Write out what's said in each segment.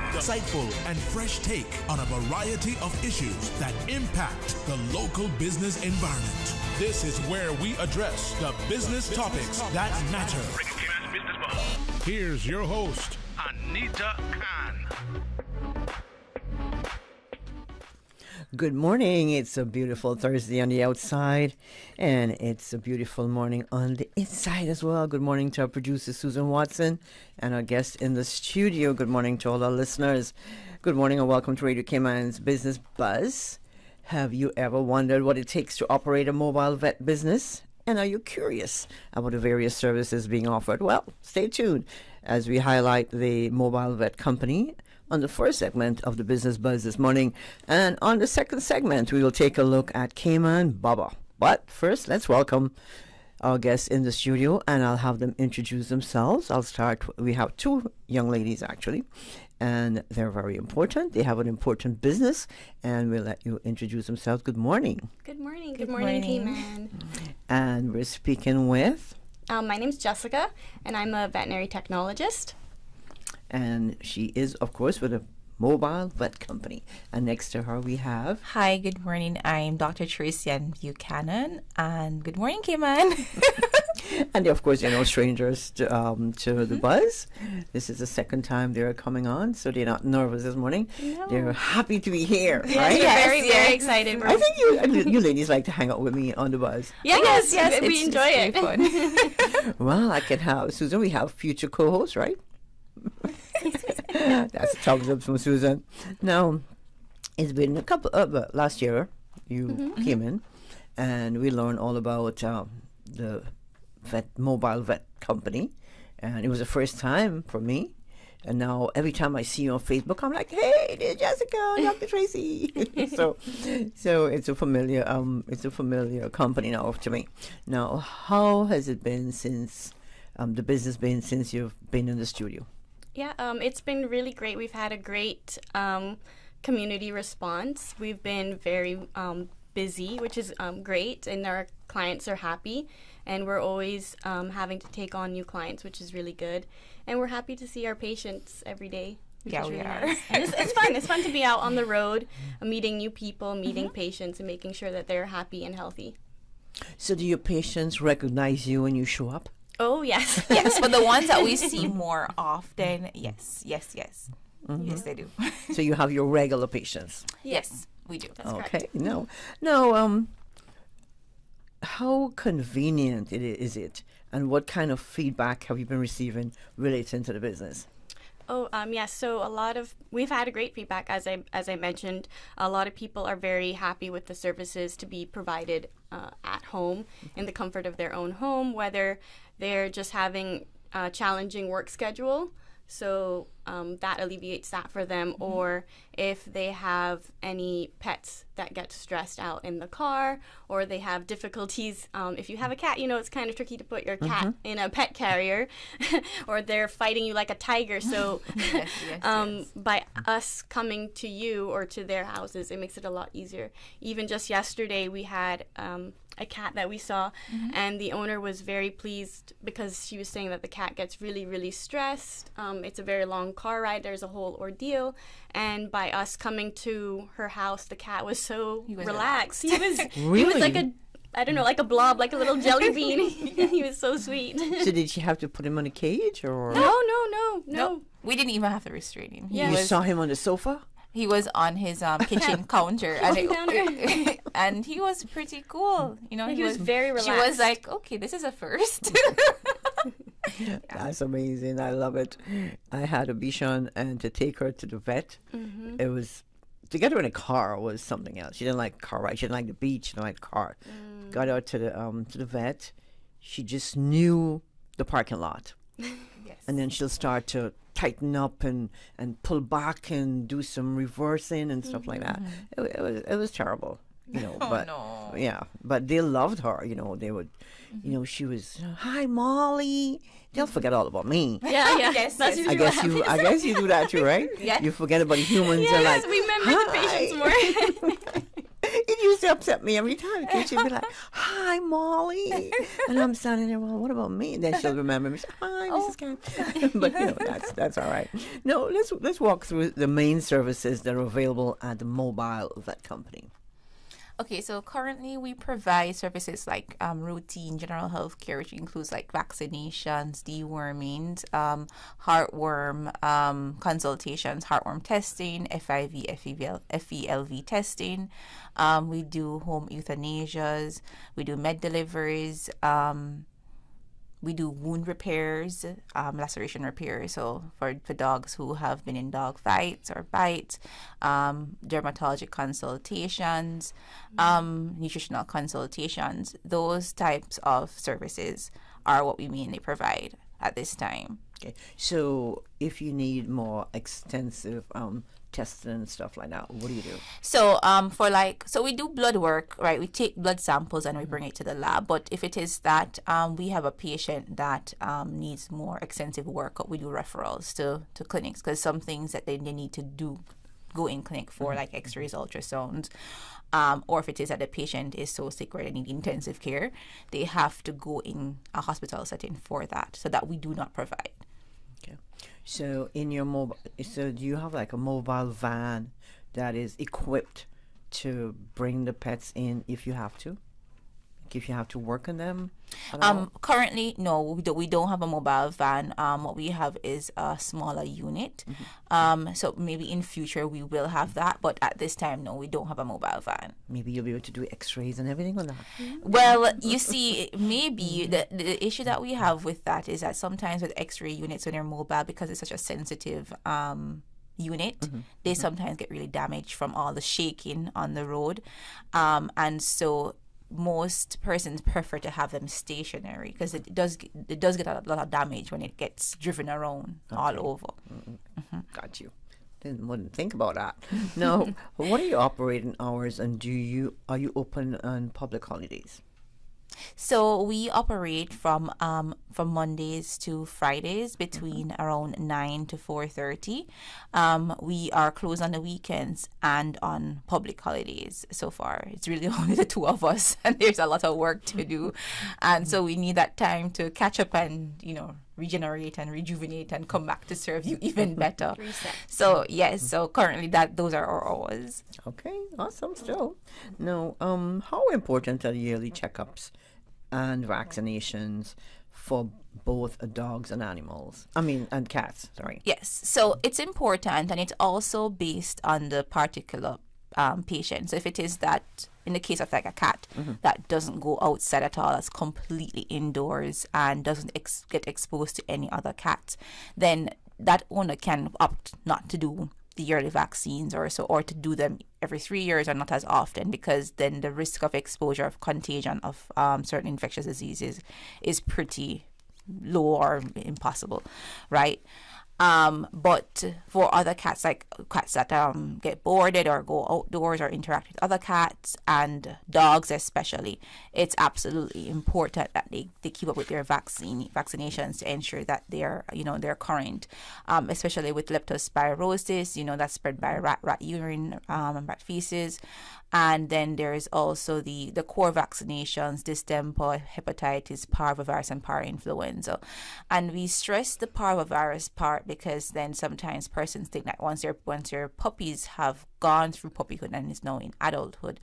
insightful and fresh take on a variety of issues that impact the local business environment. This is where we address the business topics that matter. Here's your host, Anita Khan. Good morning. It's a beautiful Thursday on the outside, and it's a beautiful morning on the inside as well. Good morning to our producer, Susan Watson, and our guest in the studio. Good morning to all our listeners. Good morning and welcome to Radio Cayman's Business Buzz. Have you ever wondered what it takes to operate a mobile vet business? And are you curious about the various services being offered? Well, stay tuned as we highlight the mobile vet company on the first segment of the Business Buzz this morning. And on the second segment, we will take a look at Cayman Baba. But first, let's welcome our guests in the studio, and I'll have them introduce themselves. I'll start. We have two young ladies, actually, and they're very important. They have an important business, and we'll let you introduce themselves. Good morning. Good morning. Good morning, Cayman. And we're speaking with? My name's Jessica, and I'm a veterinary technologist. And she is, of course, with a mobile vet company. And next to her, we have... Hi, good morning. I'm Dr. Tracian Buchanan. And good morning, Cayman. And of course, you're no strangers to the Buzz. This is the second time they're coming on, so they're not nervous this morning. No. They're happy to be here, right? Yes, very excited. I think you ladies like to hang out with me on the Buzz. Yes, we enjoy it. Fun. Well, I can have Susan. We have future co-hosts, right? That's a thumbs up from Susan. Now, it's been a couple of last year you came in, and we learned all about the mobile vet company, and it was the first time for me. And now every time I see you on Facebook, I'm like, "Hey, there's Jessica, Dr. Tracy." so it's a familiar company now to me. Now, how has it been since the business been since you've been in the studio? Yeah, it's been really great. We've had a great community response. We've been very busy, which is great, and our clients are happy. And we're always having to take on new clients, which is really good. And we're happy to see our patients every day. Yeah, we are. Nice. And it's fun. It's fun to be out on the road, meeting new people, meeting patients, and making sure that they're happy and healthy. So do your patients recognize you when you show up? Oh, yes. Yes, but the ones that we see more often, yes. Mm-hmm. Yes, they do. So you have your regular patients? Yes, we do. That's okay. Correct. No. How convenient is it, and what kind of feedback have you been receiving relating to the business? Oh, yes. So we've had a great feedback, as I mentioned. A lot of people are very happy with the services to be provided at home in the comfort of their own home, whether they're just having a challenging work schedule. So that alleviates that for them. Or if they have any pets that get stressed out in the car, or they have difficulties. If you have a cat, it's kind of tricky to put your cat in a pet carrier, or they're fighting you like a tiger. So yes. By us coming to you or to their houses, it makes it a lot easier. Even just yesterday, we had a cat that we saw, and the owner was very pleased because she was saying that the cat gets really, really stressed. It's a very long car ride. There's a whole ordeal. And by us coming to her house, the cat was so relaxed. He was really? He was like a blob, like a little jelly bean. He was so sweet. So did she have to put him in a cage, or? No. We didn't even have to restrain him. You saw him on the sofa? He was on his kitchen counter, and he was pretty cool. He was very relaxed. She was like, "Okay, this is a first." That's amazing. I love it. I had a Bichon, and to take her to the vet, it was to get her in a car was something else. She didn't like car ride. She didn't like the beach. She didn't like the car. Got her to the vet. She just knew the parking lot. Yes. And then she'll start to tighten up and pull back and do some reversing and stuff like that. It was terrible, but no. Yeah, but they loved her. They would, she was, "Hi, Molly." They'll forget all about me. Yeah. Yes. I guess you do that too, right? Yes. You forget about humans. Yes, we remember the patients more. You It used to upset me every time. She'd be like, "Hi, Molly," and I'm standing there. Well, what about me? And then she'll remember me. She'll, "Hi, Mrs. Karen." But that's all right. No, let's walk through the main services that are available at the mobile vet company. Okay, so currently we provide services like routine general health care, which includes like vaccinations, dewormings, heartworm consultations, heartworm testing, FIV, FELV testing. We do home euthanasias. We do med deliveries. We do wound repairs, laceration repairs. So for dogs who have been in dog fights or bites, dermatologic consultations, nutritional consultations, those types of services are what we mainly provide at this time. Okay, so if you need more extensive testing and stuff like that, what do you do? So so we do blood work, right? We take blood samples and we bring it to the lab. But if it is that we have a patient that needs more extensive workup, we do referrals to clinics, because some things that they need to do go in clinic for, like x-rays, ultrasounds. Or if it is that the patient is so sick where they need intensive care, they have to go in a hospital setting for that. So that we do not provide. Okay. So in your do you have like a mobile van that is equipped to bring the pets in if you have to? Like if you have to work on them? Currently, no, we don't have a mobile van. What we have is a smaller unit. So maybe in future we will have that, but at this time, no, we don't have a mobile van. Maybe you'll be able to do x-rays and everything or not? Well, you see, maybe the issue that we have with that is that sometimes with x-ray units when they're mobile, because it's such a sensitive unit, they sometimes get really damaged from all the shaking on the road. And so most persons prefer to have them stationary, because it does get a lot of damage when it gets driven around all over. Got you. Wouldn't think about that. Now, what are your operating hours, and are you open on public holidays? So we operate from Mondays to Fridays between around 9 to 4:30. We are closed on the weekends and on public holidays. So far, it's really only the two of us, and there's a lot of work to do, and so we need that time to catch up and regenerate and rejuvenate and come back to serve you even better. Reset. So yes, so currently those are our hours. Okay, awesome. Still, now, how important are yearly checkups and vaccinations for both dogs and and cats? Sorry. Yes, so it's important, and it's also based on the particular patient. So if it is that, in the case of like a cat that doesn't go outside at all, that's completely indoors and doesn't get exposed to any other cats, then that owner can opt not to do the yearly vaccines or to do them every 3 years or not as often, because then the risk of exposure of contagion of certain infectious diseases is pretty low or impossible, right? But for other cats, like cats that get boarded or go outdoors or interact with other cats, and dogs especially, it's absolutely important that they keep up with their vaccinations to ensure that they're current, especially with leptospirosis, that's spread by rat urine and rat feces. And then there is also the core vaccinations: distemper, hepatitis, parvovirus, and parainfluenza. And we stress the parvovirus part because then sometimes persons think that once your puppies have gone through puppyhood and is now in adulthood,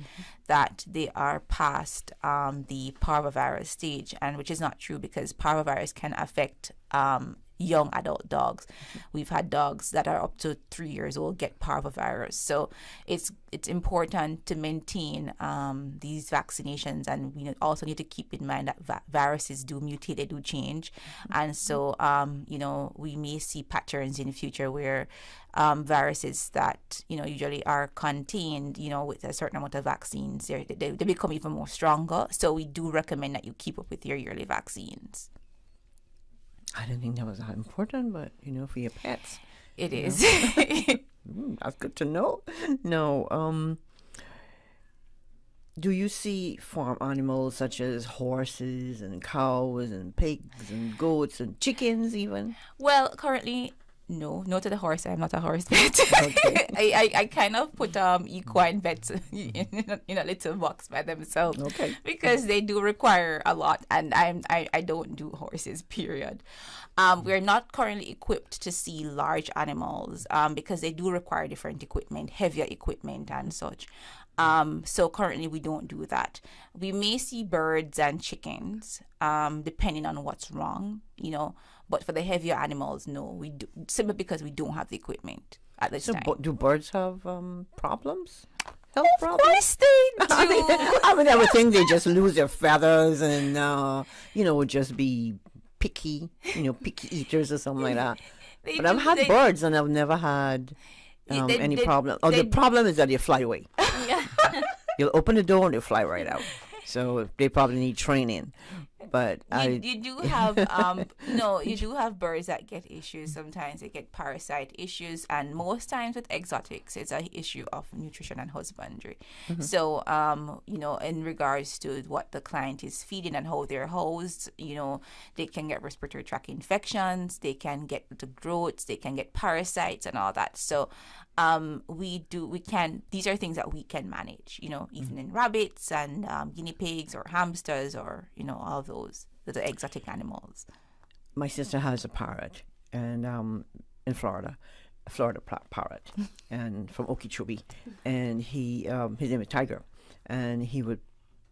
that they are past the parvovirus stage, and which is not true, because parvovirus can affect young adult dogs. We've had dogs that are up to 3 years old get parvovirus. So it's important to maintain these vaccinations, and we also need to keep in mind that viruses do mutate, they do change, and so we may see patterns in the future where viruses that usually are contained with a certain amount of vaccines, they become even more stronger. So we do recommend that you keep up with your yearly vaccines. I didn't think that was that important, but for your pets, it is. That's good to know. No, do you see farm animals such as horses and cows and pigs and goats and chickens even? Well, currently No to the horse. I'm not a horse vet. Okay. I kind of put equine vets in a little box by themselves. Okay. Because they do require a lot, and I don't do horses. Period. We're not currently equipped to see large animals because they do require different equipment, heavier equipment, and such. So currently we don't do that. We may see birds and chickens, depending on what's wrong, But for the heavier animals, no, we do, simply because we don't have the equipment at this time. Do birds have problems? Health Of problems? course they do. I would think they just lose their feathers and would just be picky eaters or something like that. But I've had birds and I've never had any problem. Oh, the problem is that they fly away. You'll open the door and they'll fly right out. So they probably need training. But you do have you do have birds that get issues. Sometimes they get parasite issues, and most times with exotics, it's an issue of nutrition and husbandry. Mm-hmm. So in regards to what the client is feeding and how they're housed, they can get respiratory tract infections, they can get the growths, they can get parasites and all that. So these are things that we can manage, even in rabbits and guinea pigs or hamsters or, all of those, the exotic animals. My sister has a parrot and in Florida, parrot, and from Okeechobee, and his name is Tiger, and he would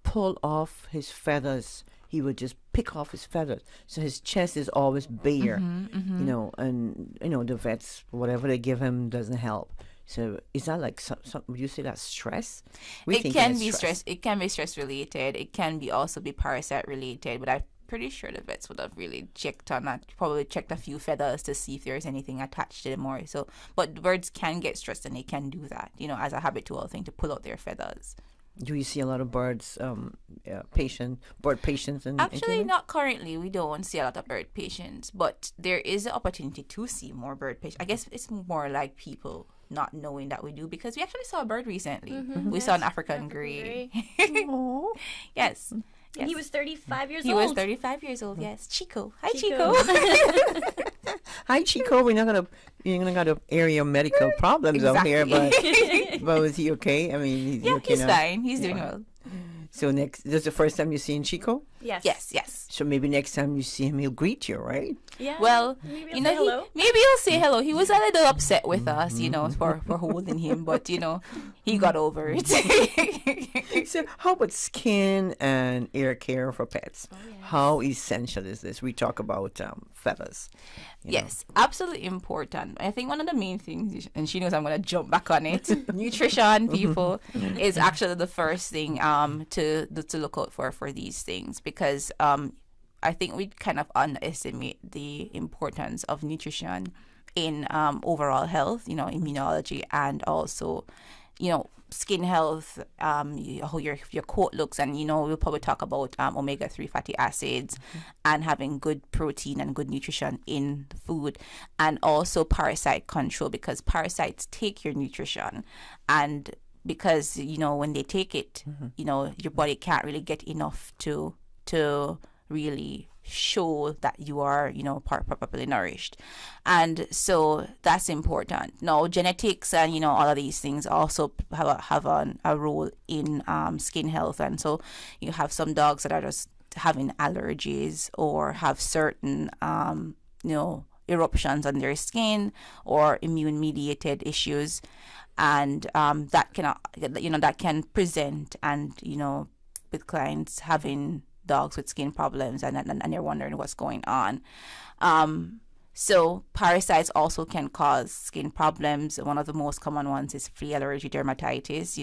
pull off his feathers. He would just pick off his feathers, so his chest is always bare, and the vets, whatever they give him doesn't help. So is that like some would you say that's stress? It can be stress. It can be stress related. It can be also be parasite related, but I'm pretty sure the vets would have really checked on that, probably checked a few feathers to see if there's anything attached to them or so. But birds can get stressed and they can do that, as a habitual thing to pull out their feathers. Do you see a lot of bird patients? Actually, not currently. We don't see a lot of bird patients, but there is an opportunity to see more bird patients. I guess it's more like people not knowing that we do, because we actually saw a bird recently. Mm-hmm. We saw an African grey. Yes. And he was 35 years old. He was 35 years old, yes. Chico. Hi, Chico. Hi, Chico. You're not gonna air your medical problems out here, but was he okay? I mean, he's fine. He's doing well. So this is the first time you're seeing Chico? Yes. So maybe next time you see him, he'll greet you, right? Yeah. Well, maybe he'll say hello. He was a little upset with us, for holding him, but he got over it. So how about skin and ear care for pets? Oh, yes. How essential is this? We talk about feathers. Yes, absolutely important. I think one of the main things, and she knows I'm going to jump back on it, nutrition, people, is actually the first thing to look out for these things, because I think we kind of underestimate the importance of nutrition in overall health, immunology, and also, skin health, how your coat looks, and we'll probably talk about omega-3 fatty acids and having good protein and good nutrition in food, and also parasite control, because parasites take your nutrition, and because when they take it, your body can't really get enough to really show that you are, properly nourished. And so that's important. Now, genetics and, all of these things also have a role in skin health. And so you have some dogs that are just having allergies or have certain, eruptions on their skin or immune-mediated issues. And that can present, and, with clients having dogs with skin problems, and you're wondering what's going on. So parasites also can cause skin problems. One of the most common ones is flea allergy dermatitis.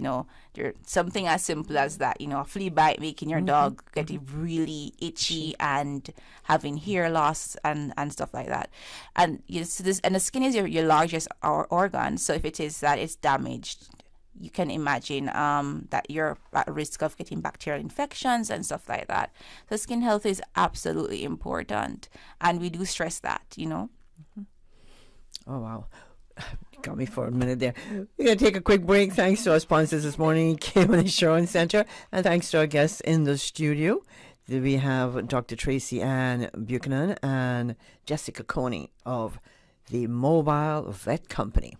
There's something as simple as that. A flea bite making your dog getting really itchy and having hair loss and stuff like that. And so the skin is your largest organ. So if it is that it's damaged, you can imagine that you're at risk of getting bacterial infections and stuff like that. So skin health is absolutely important, and we do stress that, Oh, wow. Got me for a minute there. We're going to take a quick break. Thanks to our sponsors this morning, Kim Insurance Center, and thanks to our guests in the studio. We have Dr. Tracy Ann Buchanan and Jessica Coney of the Mobile Vet Company.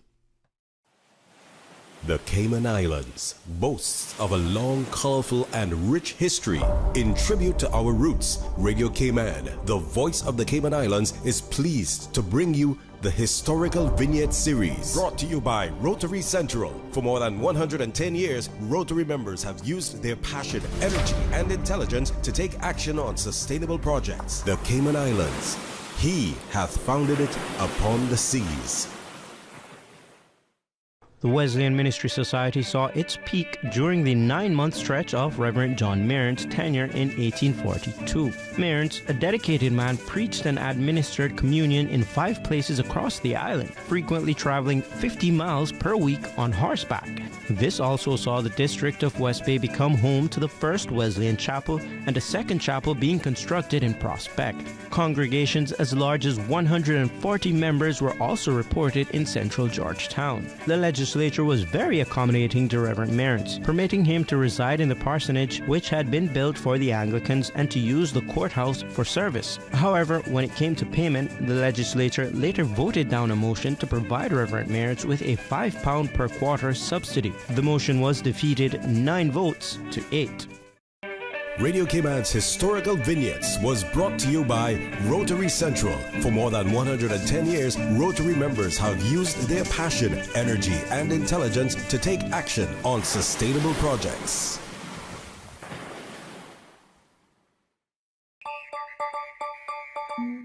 The Cayman Islands boasts of a long, colorful, and rich history. In tribute to our roots, Radio Cayman, the voice of the Cayman Islands, is pleased to bring you the Historical Vignette Series, brought to you by Rotary Central. For more than 110 years, Rotary members have used their passion, energy, and intelligence to take action on sustainable projects. The Cayman Islands, He hath founded it upon the seas. The Wesleyan Ministry Society saw its peak during the 9-month stretch of Reverend John Mearns' tenure in 1842. Mearns, a dedicated man, preached and administered communion in 5 places across the island, frequently traveling 50 miles per week on horseback. This also saw the district of West Bay become home to the first Wesleyan chapel and a second chapel being constructed in Prospect. Congregations as large as 140 members were also reported in central Georgetown. The legislature was very accommodating to Reverend Mearns, permitting him to reside in the parsonage which had been built for the Anglicans and to use the courthouse for service. However, when it came to payment, the legislature later voted down a motion to provide Reverend Mearns with a £5 per quarter subsidy. The motion was defeated 9 votes to 8. Radio Cayman's Historical Vignettes was brought to you by Rotary Central. For more than 110 years, Rotary members have used their passion, energy, and intelligence to take action on sustainable projects.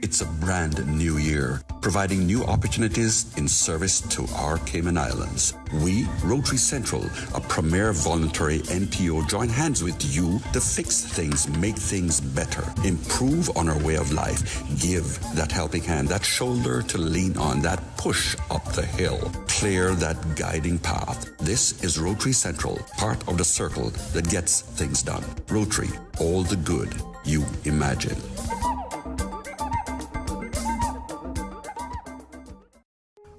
It's a brand new year, providing new opportunities in service to our Cayman Islands. We, Rotary Central, a premier voluntary NPO, join hands with you to fix things, make things better, improve on our way of life, give that helping hand, that shoulder to lean on, that push up the hill, clear that guiding path. This is Rotary Central, part of the circle that gets things done. Rotary, all the good you imagine.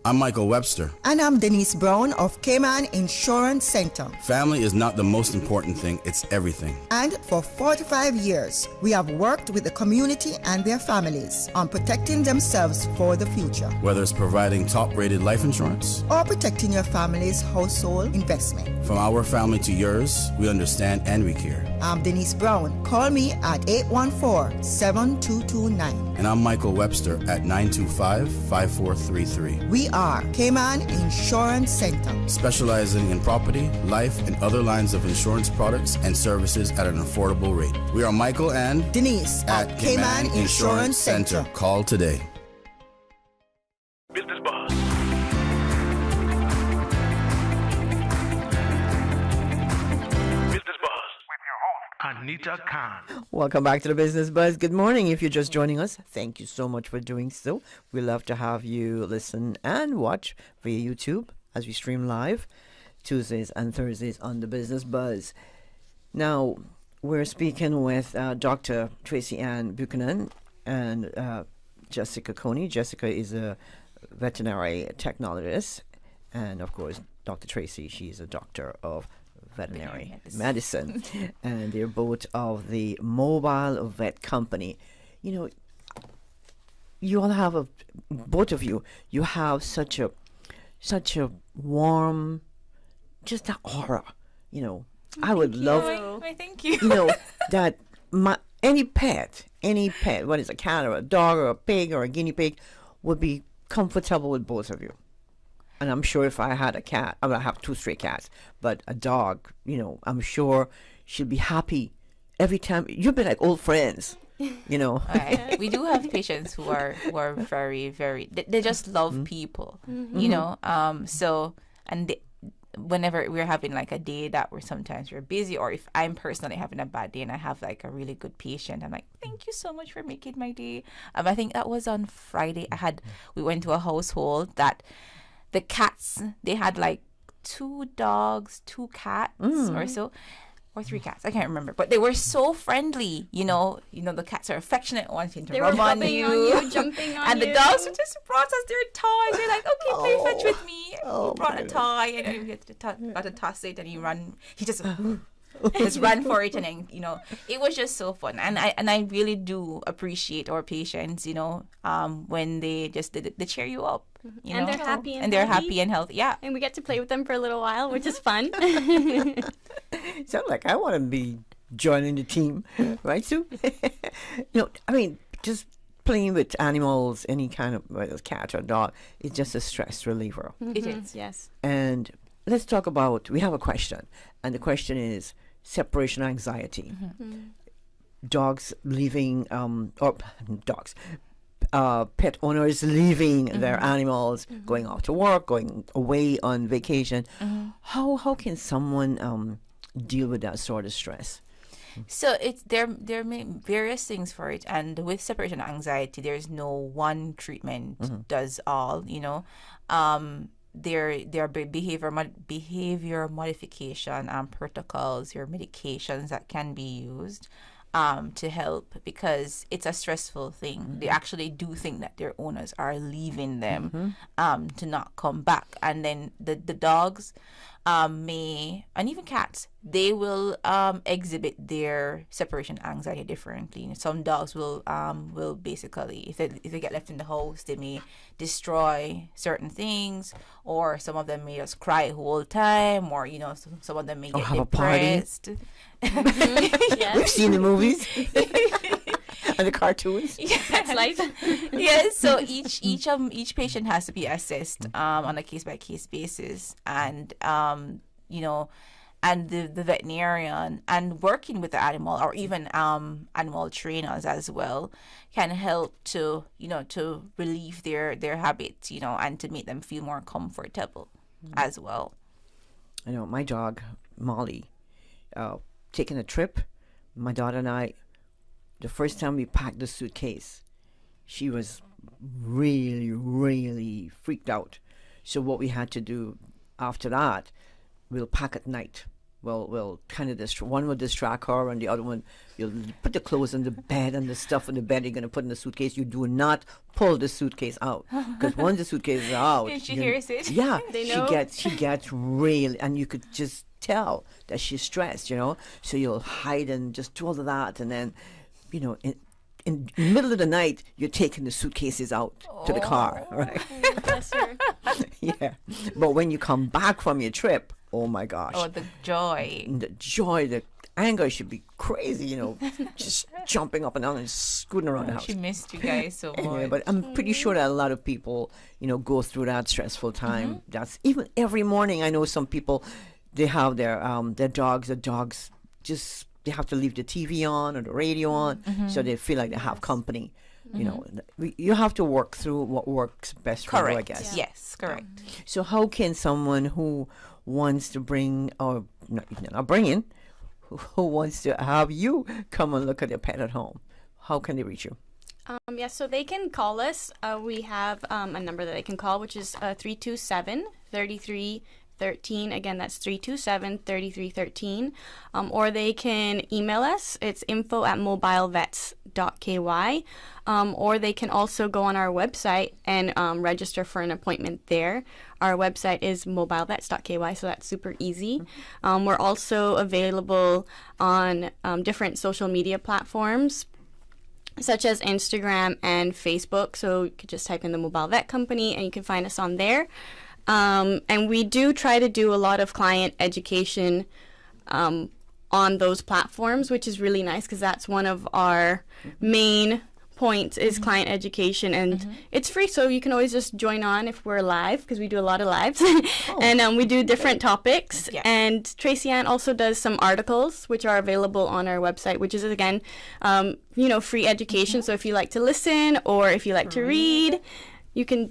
I'm Michael Webster. And I'm Denise Brown of Cayman Insurance Center. Family is not the most important thing, it's everything. And for 45 years, we have worked with the community and their families on protecting themselves for the future. Whether it's providing top-rated life insurance or protecting your family's household investment. From our family to yours, we understand and we care. I'm Denise Brown. Call me at 814-7229. And I'm Michael Webster at 925-5433. We are Cayman Insurance Center, specializing in property, life, and other lines of insurance products and services at an affordable rate. We are Michael and Denise at Cayman Insurance Center. Call today. Business Buzz. Business Buzz with your host, Anita Khan. Welcome back to the Business Buzz. Good morning. If you're just joining us, thank you so much for doing so. We love to have you listen and watch via YouTube as we stream live Tuesdays and Thursdays on the Business Buzz. Now, we're speaking with Dr. Tracy Ann Buchanan and Jessica Coney. Jessica is a veterinary technologist, and of course, Dr. Tracy, she's a doctor of veterinary medicine. And they're both of the Mobile Vet Company. You know, you all have both of you have such a warm, just that aura, you know. I would love, thank you. You know, that any pet, what is a cat or a dog or a pig or a guinea pig, would be comfortable with both of you. And I'm sure if I had a cat, I have 2 stray cats, but a dog, you know, I'm sure she'll be happy every time. You'll be like old friends, you know. Right. We do have patients who are very, very, they just love people, you know. So, and whenever we're having like a day that sometimes we're busy, or if I'm personally having a bad day and I have like a really good patient, I'm like, thank you so much for making my day. I think that was on Friday. We went to a household that the cats, they had like 2 dogs, 2 cats or so, or 3 cats, I can't remember, but they were so friendly, you know, the cats are affectionate, wanting to rub on you, jumping on and you. the dogs just brought us their toys. They're like, okay, play fetch with me. He brought a toy, and you got to toss it, and he just Just run for it, and then, it was just so fun. And I really do appreciate our patients, when they just they cheer you up. And they're happy and they're healthy. happy and healthy. Yeah. And we get to play with them for a little while, which is fun. Sound like I want to be joining the team, right, Sue? I mean, just playing with animals, any kind of, whether it's cat or dog, it's just a stress reliever. It is. Yes. And let's talk about, we have a question, and the question is separation anxiety. Dogs leaving, pet owners leaving their animals, going off to work, going away on vacation. How can someone deal with that sort of stress? So there may various things for it, and with separation anxiety, there's no one treatment does all. There are behavior modification protocols, your medications that can be used to help, because it's a stressful thing. They actually do think that their owners are leaving them to not come back, and then the dogs may, and even cats, they will exhibit their separation anxiety differently. Some dogs will basically, if they get left in the house, they may destroy certain things, or some of them may just cry the whole time, or some of them may get have depressed. a party. We've seen the movies and the cartoons. That's life. Yes, so each patient has to be assessed on a case by case basis, and and the veterinarian and working with the animal, or even animal trainers as well, can help to to relieve their habits, and to make them feel more comfortable as well. I know my dog Molly, taking a trip, my daughter and I, the first time we packed the suitcase, she was really, really freaked out. So what we had to do after that, we'll pack at night. We'll kind of one will distract her, and the other one, you'll put the clothes on the bed and the stuff on the bed you're going to put in the suitcase. You do not pull the suitcase out, because once the suitcase is out, she hears it. Yeah, They know. she gets really, and you could just tell that she's stressed. So you'll hide and just do all of that, and then, in the middle of the night, you're taking the suitcases out to the car, right? Bless her. Yeah. But when you come back from your trip, oh my gosh. Oh, the joy. The joy, the anger should be crazy, just jumping up and down and scooting around the house. She missed you guys so much. Yeah, but I'm pretty sure that a lot of people, go through that stressful time. That's even every morning. I know some people, they have their dogs. The dogs just, they have to leave the TV on or the radio on, so they feel like they have company. You have to work through what works best for you, I guess. Yeah. Yes, correct. So how can someone who wants to bring, or not bring in, who wants to have you come and look at their pet at home, how can they reach you? So they can call us. We have a number that they can call, which is 327-3313. Again, that's 327-3313. Or they can email us. It's info@mobilevets.ky. Or they can also go on our website and register for an appointment there. Our website is mobilevets.ky, so that's super easy. We're also available on different social media platforms, such as Instagram and Facebook. So you could just type in the Mobile Vet Company and you can find us on there. And we do try to do a lot of client education on those platforms, which is really nice, because that's one of our main points is client education, and it's free, so you can always just join on if we're live, because we do a lot of lives. And we do different topics. And Tracy Ann also does some articles which are available on our website, which is again free education. So if you like to listen or if you like to read, you can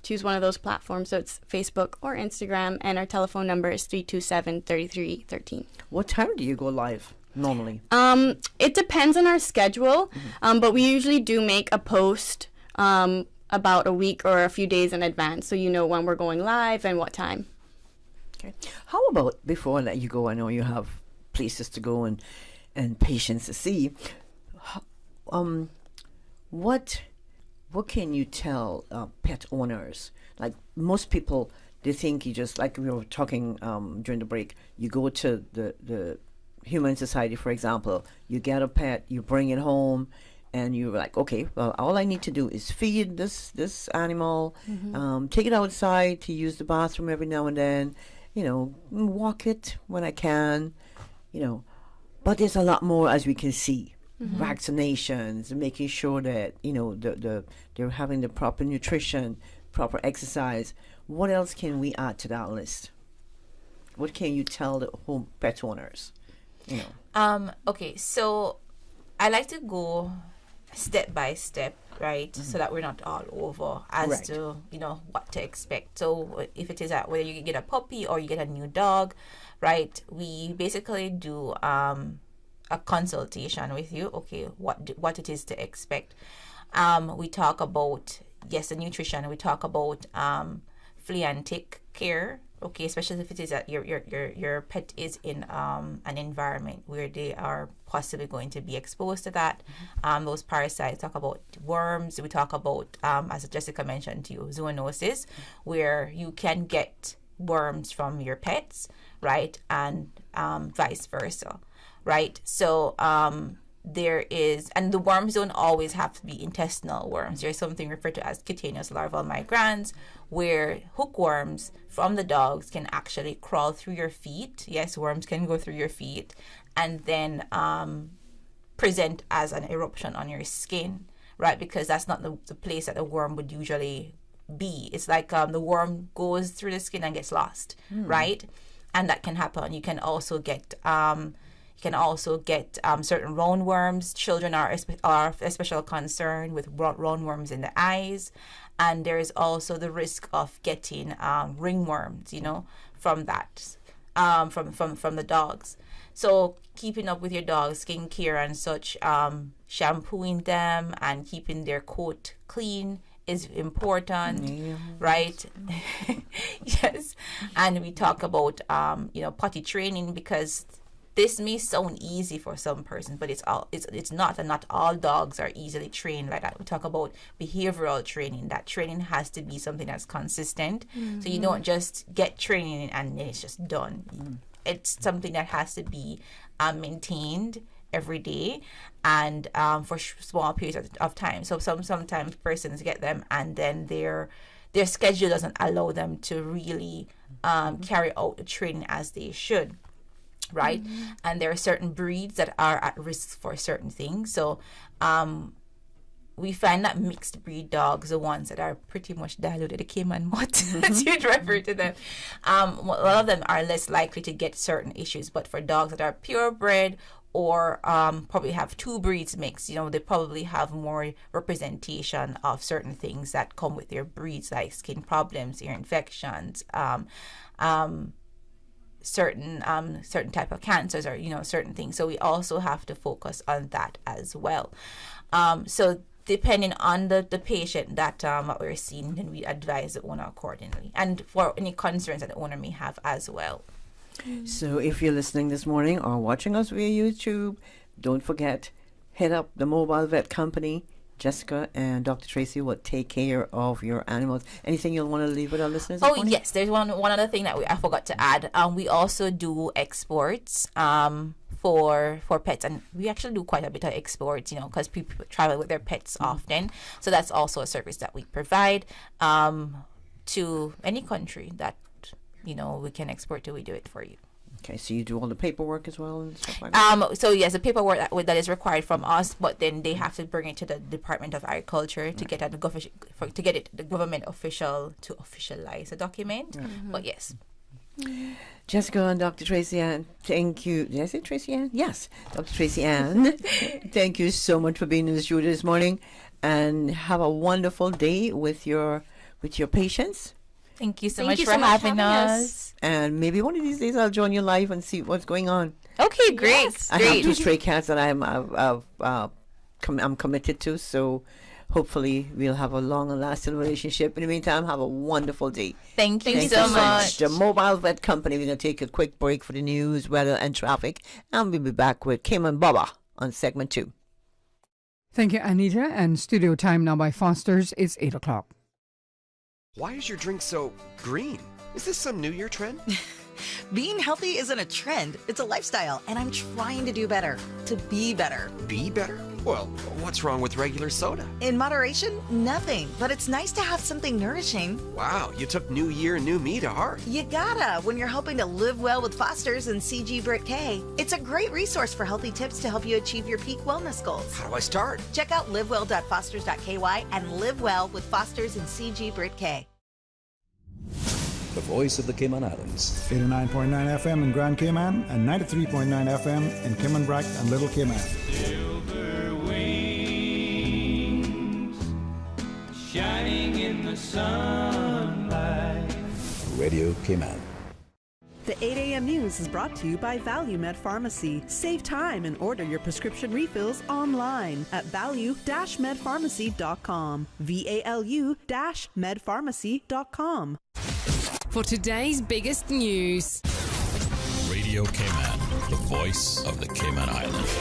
choose one of those platforms. So it's Facebook or Instagram, and our telephone number is 327-3313. What time do you go live normally? It depends on our schedule, but we usually do make a post about a week or a few days in advance, so you know when we're going live and what time. Okay. How about, before I let you go, I know you have places to go and patients to see. What can you tell pet owners? Like, most people, they think you just, like we were talking during the break, you go to the human society, for example, you get a pet, you bring it home, and you're like, okay, well, all I need to do is feed this animal, take it outside to use the bathroom every now and then, walk it when I can, But there's a lot more, as we can see. Vaccinations, making sure that, they're having the proper nutrition, proper exercise. What else can we add to that list? What can you tell the home pet owners? Okay, so I like to go step by step, right? So that we're not all over as to, what to expect. So if it is whether you get a puppy or you get a new dog, right? We basically do a consultation with you. Okay, what it is to expect. We talk about, the nutrition. We talk about flea and tick care. Okay, especially if it is that your pet is in an environment where they are possibly going to be exposed to that. Those parasites. Talk about worms. We talk about, as Jessica mentioned to you, zoonosis, where you can get worms from your pets, right, and vice versa, right? So there is, and the worms don't always have to be intestinal worms. There's something referred to as cutaneous larval migrans, where hookworms from the dogs can actually crawl through your feet. Yes, worms can go through your feet and then present as an eruption on your skin, right? Because that's not the place that the worm would usually be. It's like the worm goes through the skin and gets lost, right? And that can happen. You can also get certain roundworms. Children are a special concern with roundworms in the eyes, and there is also the risk of getting ringworms, from that, from the dogs. So keeping up with your dog's skincare and such, shampooing them and keeping their coat clean is important, right? Yes, and we talk about potty training, because this may sound easy for some persons, but it's not, and not all dogs are easily trained like that. We talk about behavioral training. That training has to be something that's consistent. So you don't just get training and then it's just done. It's something that has to be maintained every day and for small periods of time. So sometimes persons get them and then their schedule doesn't allow them to really carry out the training as they should. Right? And there are certain breeds that are at risk for certain things. So we find that mixed breed dogs, the ones that are pretty much diluted, the Cayman mutt, as you'd refer to them, a lot of them are less likely to get certain issues. But for dogs that are purebred or probably have two breeds mixed, they probably have more representation of certain things that come with their breeds, like skin problems, ear infections, certain type of cancers, or certain things. So we also have to focus on that as well. So depending on the patient that what we're seeing, then we advise the owner accordingly, and for any concerns that the owner may have as well. So if you're listening this morning or watching us via YouTube, don't forget, hit up the mobile vet company. Jessica and Dr. Tracy will take care of your animals. Anything you'll want to leave with our listeners? Yes, there's one other thing that I forgot to add. We also do exports for pets, and we actually do quite a bit of exports, because people travel with their pets often. So that's also a service that we provide to any country that we can export to. We do it for you. Okay, so you do all the paperwork as well and stuff like that? So yes, the paperwork that is required from us, but then they have to bring it to the Department of Agriculture to get the government official to officialize the document. But yes. Jessica and Dr. Tracy Ann, thank you. Did I say Tracy Ann? Yes, Dr. Tracy Ann. Thank you so much for being in the studio this morning, and have a wonderful day with your patients. Thank you so much for having us. And maybe one of these days I'll join you live and see what's going on. Okay, great. Yes. I have 2 stray cats that I'm committed to, so hopefully we'll have a long and lasting relationship. In the meantime, have a wonderful day. Thank you so much. The Mobile Vet Company. We're going to take a quick break for the news, weather, and traffic, and we'll be back with Kim and Baba on segment 2. Thank you, Anita. And studio time now by Foster's is 8 o'clock. Why is your drink so green? Is this some New Year trend? Being healthy isn't a trend, it's a lifestyle, and I'm trying to do better, to be better. Be better? Well, what's wrong with regular soda? In moderation, nothing, but it's nice to have something nourishing. Wow, you took New Year, New Me to heart. You gotta when you're hoping to live well with Foster's and CG Brit K. It's a great resource for healthy tips to help you achieve your peak wellness goals. How do I start? Check out livewell.fosters.ky and live well with Foster's and CG Brit K. The voice of the Cayman Islands. 89.9 FM in Grand Cayman and 93.9 FM in Cayman Brac and Little Cayman. Silver wings shining in the sunlight. Radio Cayman. The 8 a.m. news is brought to you by ValueMed Pharmacy. Save time and order your prescription refills online at value-medpharmacy.com. VALU-medpharmacy.com. For today's biggest news. Radio Cayman, the voice of the Cayman Islands.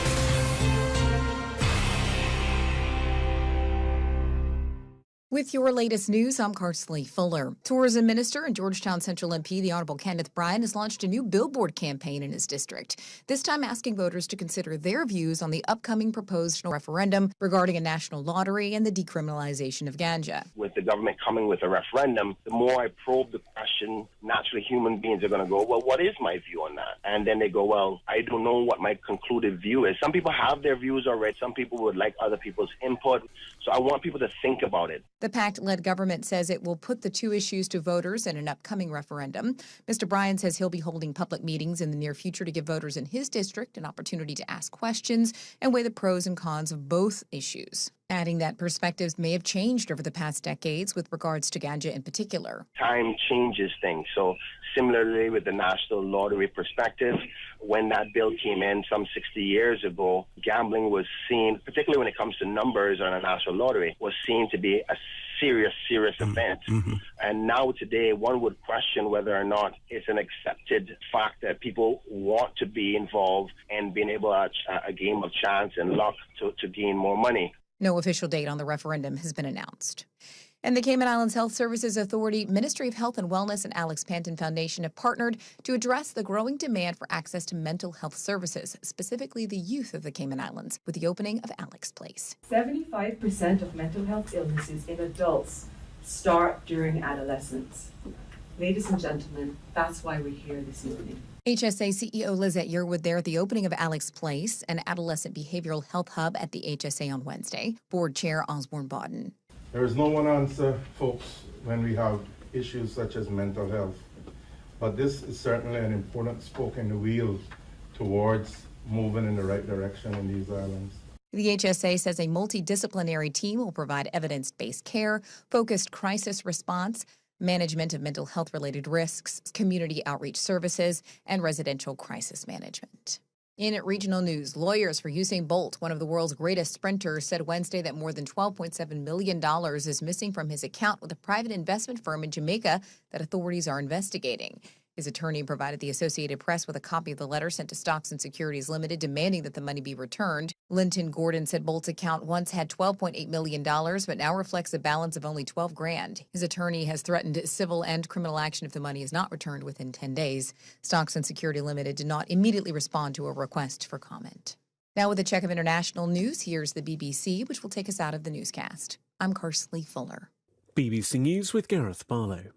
With your latest news, I'm Carsley Fuller. Tourism Minister and Georgetown Central MP, the Honorable Kenneth Bryan, has launched a new billboard campaign in his district, this time asking voters to consider their views on the upcoming proposed referendum regarding a national lottery and the decriminalization of ganja. With the government coming with a referendum, the more I probe the question, naturally human beings are going to go, well, what is my view on that? And then they go, well, I don't know what my concluded view is. Some people have their views already. Some people would like other people's input. So I want people to think about it. The PACT-led government says it will put the two issues to voters in an upcoming referendum. Mr. Bryan says he'll be holding public meetings in the near future to give voters in his district an opportunity to ask questions and weigh the pros and cons of both issues, adding that perspectives may have changed over the past decades with regards to ganja in particular. Time changes things. So similarly with the national lottery perspective, when that bill came in some 60 years ago, gambling was seen, particularly when it comes to numbers on a national lottery, was seen to be a serious event. Mm-hmm. And now today, one would question whether or not it's an accepted fact that people want to be involved and being able to a game of chance and luck to gain more money. No official date on the referendum has been announced. And the Cayman Islands Health Services Authority, Ministry of Health and Wellness, and Alex Panton Foundation have partnered to address the growing demand for access to mental health services, specifically the youth of the Cayman Islands, with the opening of Alex Place. 75% of mental health illnesses in adults start during adolescence. Ladies and gentlemen, that's why we're here this evening. HSA CEO Lizette Yearwood there at the opening of Alex Place, an adolescent behavioral health hub at the HSA on Wednesday. Board Chair Osborne Bodden. There is no one answer, folks, when we have issues such as mental health. But this is certainly an important spoke in the wheel towards moving in the right direction in these islands. The HSA says a multidisciplinary team will provide evidence-based care, focused crisis response, management of mental health-related risks, community outreach services, and residential crisis management. In regional news, lawyers for Usain Bolt, one of the world's greatest sprinters, said Wednesday that more than $12.7 million is missing from his account with a private investment firm in Jamaica that authorities are investigating. His attorney provided the Associated Press with a copy of the letter sent to Stocks and Securities Limited demanding that the money be returned. Linton Gordon said Bolt's account once had $12.8 million, but now reflects a balance of only $12,000. His attorney has threatened civil and criminal action if the money is not returned within 10 days. Stocks and Security Limited did not immediately respond to a request for comment. Now with a check of international news, here's the BBC, which will take us out of the newscast. I'm Carsley Fuller. BBC News with Gareth Barlow.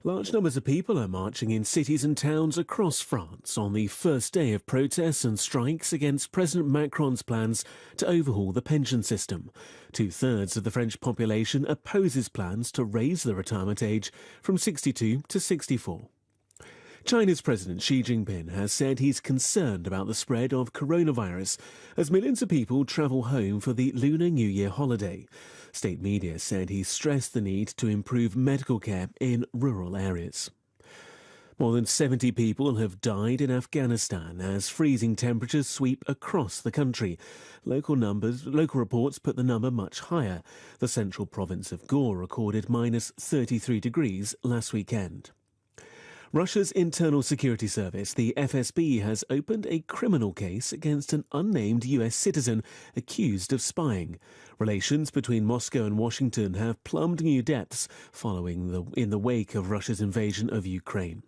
Large numbers of people are marching in cities and towns across France on the first day of protests and strikes against President Macron's plans to overhaul the pension system. 2/3 of the French population opposes plans to raise the retirement age from 62 to 64. China's President Xi Jinping has said he's concerned about the spread of coronavirus as millions of people travel home for the Lunar New Year holiday. State media said he stressed the need to improve medical care in rural areas. More than 70 people have died in Afghanistan as freezing temperatures sweep across the country. Local reports put the number much higher. The central province of Ghor recorded minus 33 degrees last weekend. Russia's Internal Security Service, the FSB, has opened a criminal case against an unnamed US citizen accused of spying. Relations between Moscow and Washington have plumbed new depths in the wake of Russia's invasion of Ukraine.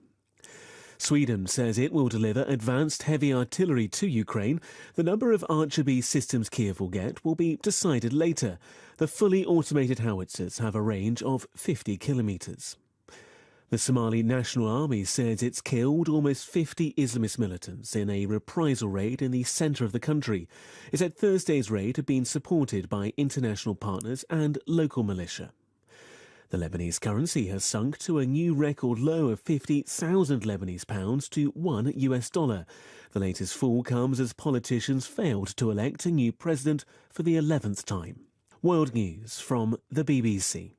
Sweden says it will deliver advanced heavy artillery to Ukraine. The number of Archer B systems Kiev will get will be decided later. The fully automated howitzers have a range of 50 kilometres. The Somali National Army says it's killed almost 50 Islamist militants in a reprisal raid in the centre of the country. It said Thursday's raid had been supported by international partners and local militia. The Lebanese currency has sunk to a new record low of 50,000 Lebanese pounds to $1. The latest fall comes as politicians failed to elect a new president for the 11th time. World News from the BBC.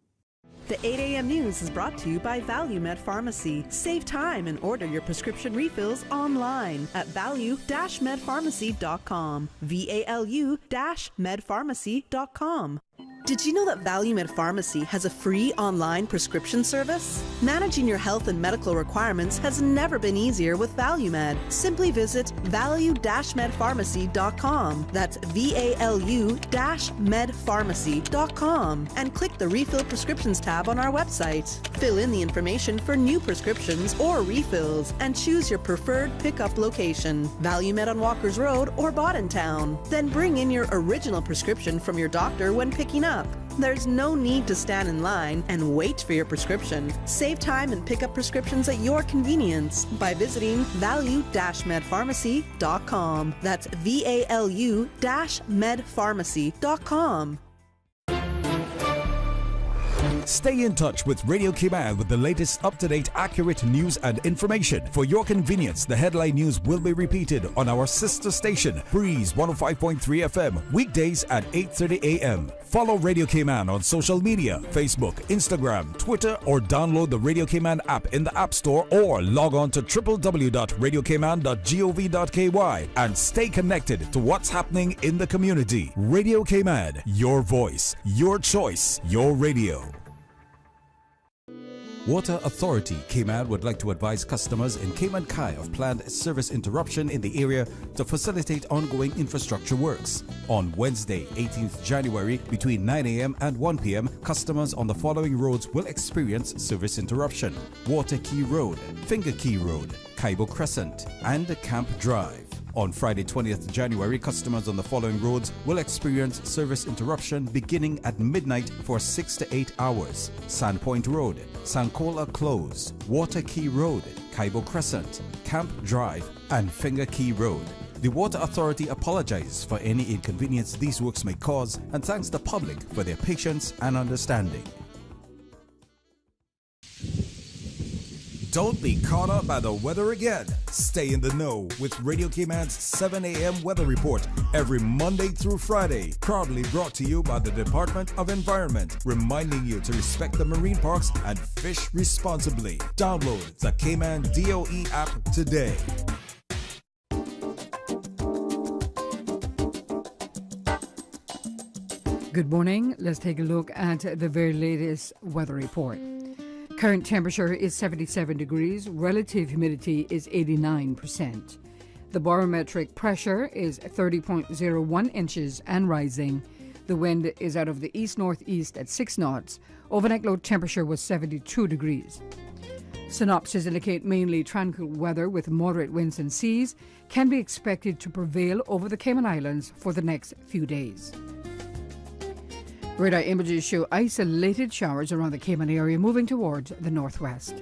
The 8 a.m. news is brought to you by ValueMed Pharmacy. Save time and order your prescription refills online at value-medpharmacy.com. VALU-medpharmacy.com. Did you know that ValueMed Pharmacy has a free online prescription service? Managing your health and medical requirements has never been easier with ValueMed. Simply visit value-medpharmacy.com. That's VALU-medpharmacy.com and click the Refill Prescriptions tab on our website. Fill in the information for new prescriptions or refills and choose your preferred pickup location. ValueMed on Walkers Road or Town. Then bring in your original prescription from your doctor when picking up. There's no need to stand in line and wait for your prescription. Save time and pick up prescriptions at your convenience by visiting value-medpharmacy.com. That's VALU-medpharmacy.com. Stay in touch with Radio Cayman with the latest up-to-date, accurate news and information. For your convenience, the headline news will be repeated on our sister station, Breeze 105.3 FM, weekdays at 8:30 a.m. Follow Radio Cayman on social media, Facebook, Instagram, Twitter, or download the Radio Cayman app in the App Store or log on to www.radiocayman.gov.ky and stay connected to what's happening in the community. Radio Cayman, your voice, your choice, your radio. Water Authority Cayman would like to advise customers in Cayman Kai of planned service interruption in the area to facilitate ongoing infrastructure works. On Wednesday, 18th January, between 9 a.m. and 1 p.m., customers on the following roads will experience service interruption: Water Key Road, Finger Key Road, Kaibo Crescent, and Camp Drive. On Friday, 20th January, customers on the following roads will experience service interruption beginning at midnight for 6 to 8 hours: Sandpoint Road, Sankola Close, Water Key Road, Kaibo Crescent, Camp Drive, and Finger Key Road. The Water Authority apologizes for any inconvenience these works may cause and thanks the public for their patience and understanding. Don't be caught up by the weather again. Stay in the know with Radio Cayman's 7 a.m. weather report every Monday through Friday. Proudly brought to you by the Department of Environment, reminding you to respect the marine parks and fish responsibly. Download the Cayman DOE app today. Good morning. Let's take a look at the very latest weather report. Current temperature is 77 degrees. Relative humidity is 89%. The barometric pressure is 30.01 inches and rising. The wind is out of the east-northeast at 6 knots. Overnight low temperature was 72 degrees. Synopses indicate mainly tranquil weather with moderate winds and seas can be expected to prevail over the Cayman Islands for the next few days. Radar images show isolated showers around the Cayman area moving towards the northwest.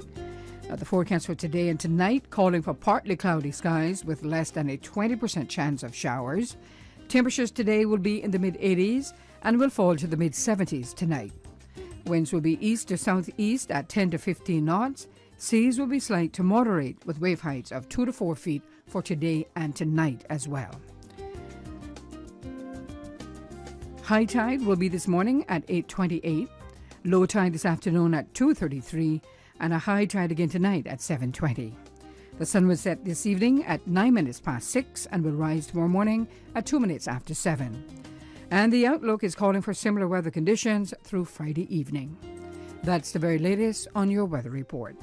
The forecast for today and tonight calling for partly cloudy skies with less than a 20% chance of showers. Temperatures today will be in the mid-80s and will fall to the mid-70s tonight. Winds will be east to southeast at 10 to 15 knots. Seas will be slight to moderate with wave heights of 2 to 4 feet for today and tonight as well. High tide will be this morning at 8:28, low tide this afternoon at 2:33, and a high tide again tonight at 7:20. The sun will set this evening at 9 minutes past 6 and will rise tomorrow morning at 2 minutes after 7. And the outlook is calling for similar weather conditions through Friday evening. That's the very latest on your weather report.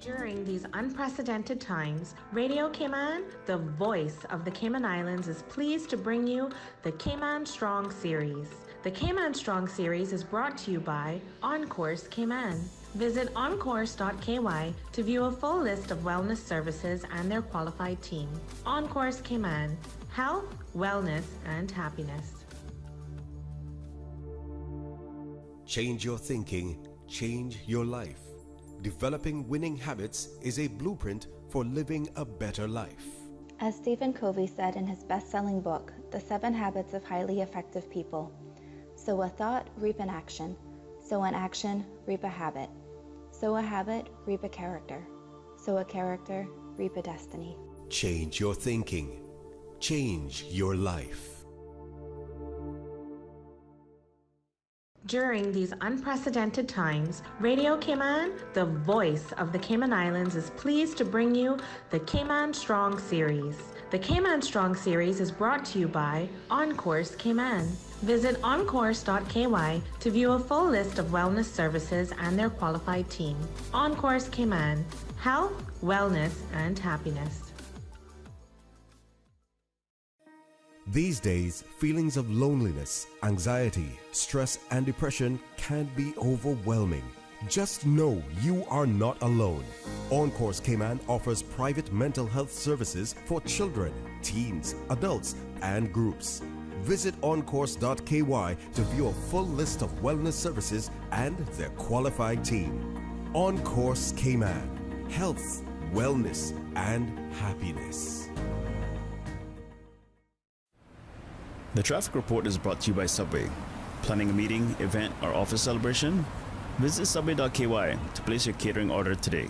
During these unprecedented times, Radio Cayman, the voice of the Cayman Islands, is pleased to bring you the Cayman Strong series. The Cayman Strong series is brought to you by OnCourse Cayman. Visit oncourse.ky to view a full list of wellness services and their qualified team. OnCourse Cayman, health, wellness, and happiness. Change your thinking, change your life. Developing winning habits is a blueprint for living a better life. As Stephen Covey said in his best-selling book, The 7 Habits of Highly Effective People, sow a thought, reap an action. Sow an action, reap a habit. Sow a habit, reap a character. Sow a character, reap a destiny. Change your thinking, change your life. During these unprecedented times, Radio Cayman, the voice of the Cayman Islands, is pleased to bring you the Cayman Strong series. The Cayman Strong series is brought to you by OnCourse Cayman. Visit oncourse.ky to view a full list of wellness services and their qualified team. OnCourse Cayman, health, wellness, and happiness. These days, feelings of loneliness, anxiety, stress, and depression can be overwhelming. Just know you are not alone. OnCourse Cayman offers private mental health services for children, teens, adults, and groups. Visit oncourse.ky to view a full list of wellness services and their qualified team. OnCourse Cayman, health, wellness, and happiness. The traffic report is brought to you by Subway. Planning a meeting, event, or office celebration? Visit subway.ky to place your catering order today.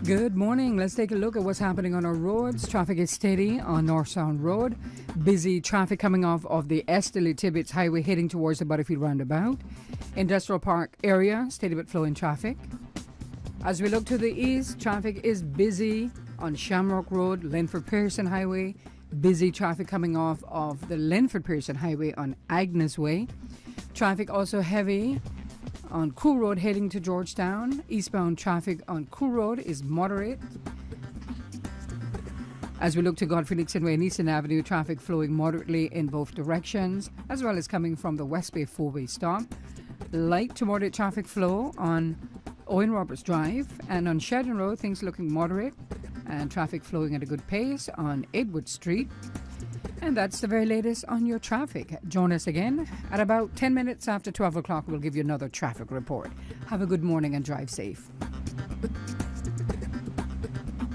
Good morning. Let's take a look at what's happening on our roads. Traffic is steady on North Sound Road. Busy traffic coming off of the Esterly Tibbetts Highway heading towards the Butterfield Roundabout. Industrial Park area, steady but flowing traffic. As we look to the east, traffic is busy on Shamrock Road, Linford Pearson Highway. Busy traffic coming off of the Linford Pearson Highway on Agnes Way. Traffic also heavy on Cool Road heading to Georgetown. Eastbound traffic on Cool Road is moderate. As we look to Godfrey Nixon Way and Eastern Avenue, traffic flowing moderately in both directions, as well as coming from the West Bay 4-way stop. Light to moderate traffic flow on Owen Roberts Drive, and on Sheridan Road, things looking moderate and traffic flowing at a good pace on Edward Street. And that's the very latest on your traffic. Join us again at about 10 minutes after 12 o'clock. We'll give you another traffic report. Have a good morning and drive safe.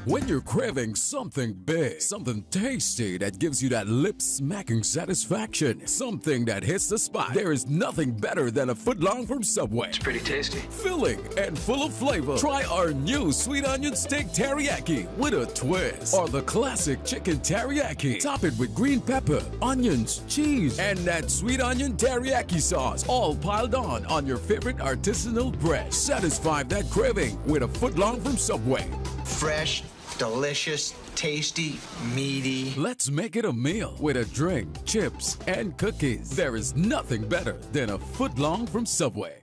When you're craving something big, something tasty that gives you that lip-smacking satisfaction, something that hits the spot, there is nothing better than a footlong from Subway. It's pretty tasty. Filling and full of flavor. Try our new sweet onion steak teriyaki with a twist, or the classic chicken teriyaki. Top it with green pepper, onions, cheese, and that sweet onion teriyaki sauce, all piled on your favorite artisanal bread. Satisfy that craving with a footlong from Subway. Fresh, delicious, tasty, meaty. Let's make it a meal with a drink, chips, and cookies. There is nothing better than a footlong from Subway.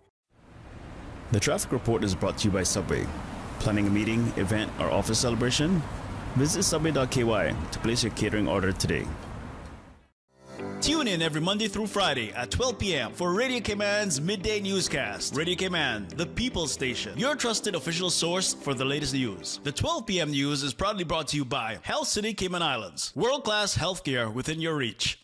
The traffic report is brought to you by Subway. Planning a meeting, event, or office celebration? Visit subway.ky to place your catering order today. Tune in every Monday through Friday at 12 p.m. for Radio Cayman's Midday Newscast. Radio Cayman, the People's Station, your trusted official source for the latest news. The 12 p.m. news is proudly brought to you by Health City Cayman Islands. World-class healthcare within your reach.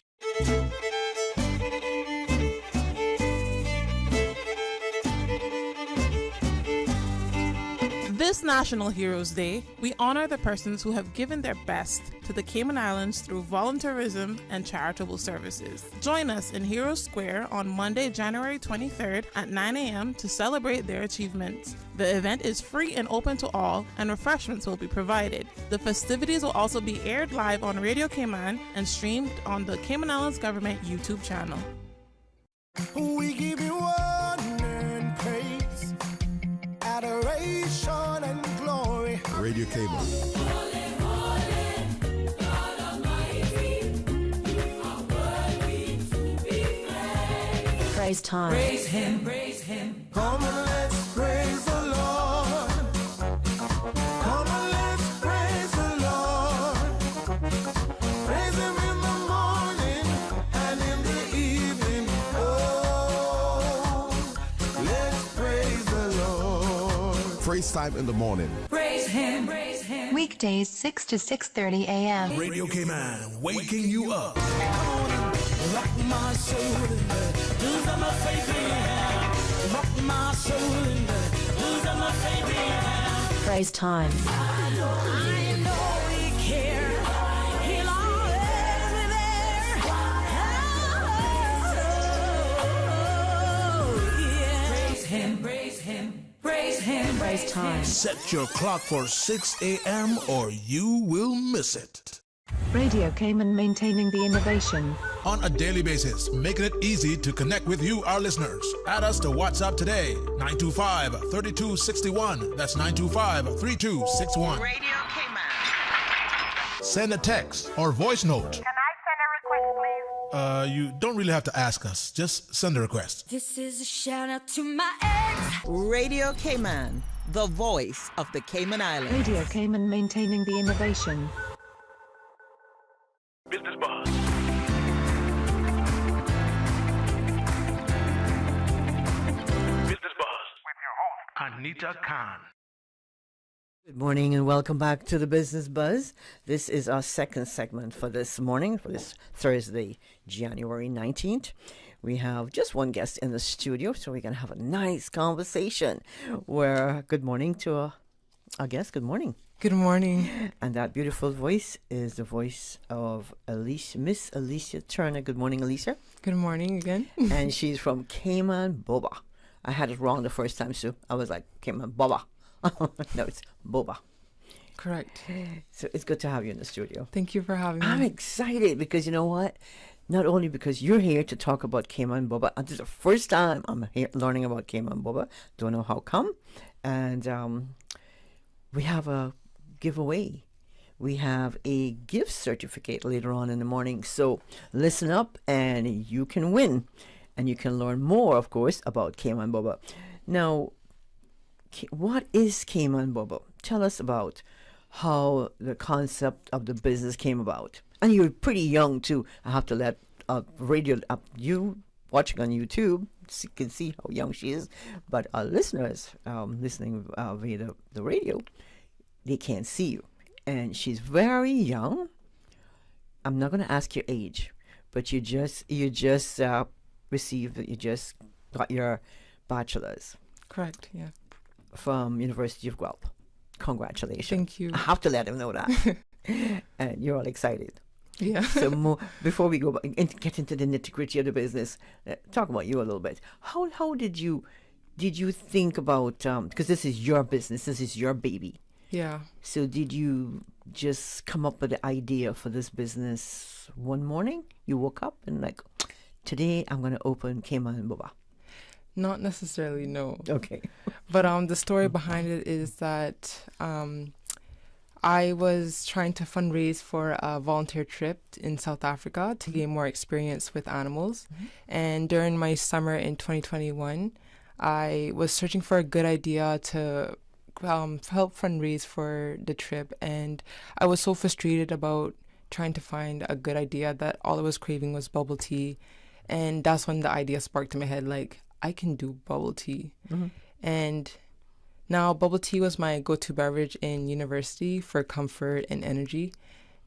This National Heroes Day, we honor the persons who have given their best to the Cayman Islands through volunteerism and charitable services. Join us in Heroes Square on Monday, January 23rd at 9 a.m. to celebrate their achievements. The event is free and open to all, and refreshments will be provided. The festivities will also be aired live on Radio Cayman and streamed on the Cayman Islands Government YouTube channel. We give you honor and praise, adoration and glory. Radio Cayman. Praise time. Praise him, praise him. Come and let's praise the Lord. Come and let's praise the Lord. Praise him in the Phrase time in the morning. Praise him, praise him. Weekdays 6 to 6:30 a.m. Radio Cayman, waking you up. Rock my soul in the blues of my faith. Rock my soul in the blues of my faith. Praise time. I know he cares. He'll always be there. Oh, yeah. Praise him, praise him. Praise him, praise time. Set your clock for 6 a.m. or you will miss it. Radio Cayman, maintaining the innovation. On a daily basis, making it easy to connect with you, our listeners. Add us to WhatsApp today, 925-3261. That's 925-3261. Radio Cayman. Send a text or voice note. Can I send a request, please? You don't really have to ask us. Just send a request. This is a shout out to my ex. Radio Cayman, the voice of the Cayman Islands. Radio Cayman, maintaining the innovation. Business Buzz. Business Buzz with your host, Anita Khan. Good morning and welcome back to the Business Buzz. This is our second segment for this morning, for this Thursday, January 19th. We have just one guest in the studio, so we can have a nice conversation. Good morning to our guest. Good morning. Good morning. And that beautiful voice is the voice of Miss Alicia Turner. Good morning, Alicia. Good morning again. And she's from Cayman Boba. I had it wrong the first time, Sue. I was like, Cayman Boba. No, it's Boba. Correct. So it's good to have you in the studio. Thank you for having me. I'm excited because you know what? Not only because you're here to talk about Cayman Boba. This is the first time I'm here learning about Cayman Boba. Don't know how come. And we have a giveaway. We have a gift certificate later on in the morning. So listen up and you can win. And you can learn more, of course, about Cayman Boba. Now, what is Cayman Boba? Tell us about how the concept of the business came about. And you're pretty young, too. I have to let you watching on YouTube can see how young she is. But our listeners listening via the radio, they can't see you. And she's very young. I'm not going to ask your age, but you just got your bachelor's. Correct, yeah. From University of Guelph. Congratulations. Thank you. I have to let him know that. And you're all excited. Yeah. So before we go get into the nitty-gritty of the business, talk about you a little bit. How did you think about, because this is your business, this is your baby. Yeah. So did you just come up with the idea for this business one morning? You woke up and like, today I'm going to open Cayman Boba. Not necessarily, no. Okay. But the story behind it is that I was trying to fundraise for a volunteer trip in South Africa to gain more experience with animals. Mm-hmm. And during my summer in 2021, I was searching for a good idea to help fundraise for the trip. And I was so frustrated about trying to find a good idea that all I was craving was bubble tea. And that's when the idea sparked in my head, like, I can do bubble tea. Mm-hmm. And now bubble tea was my go-to beverage in university for comfort and energy.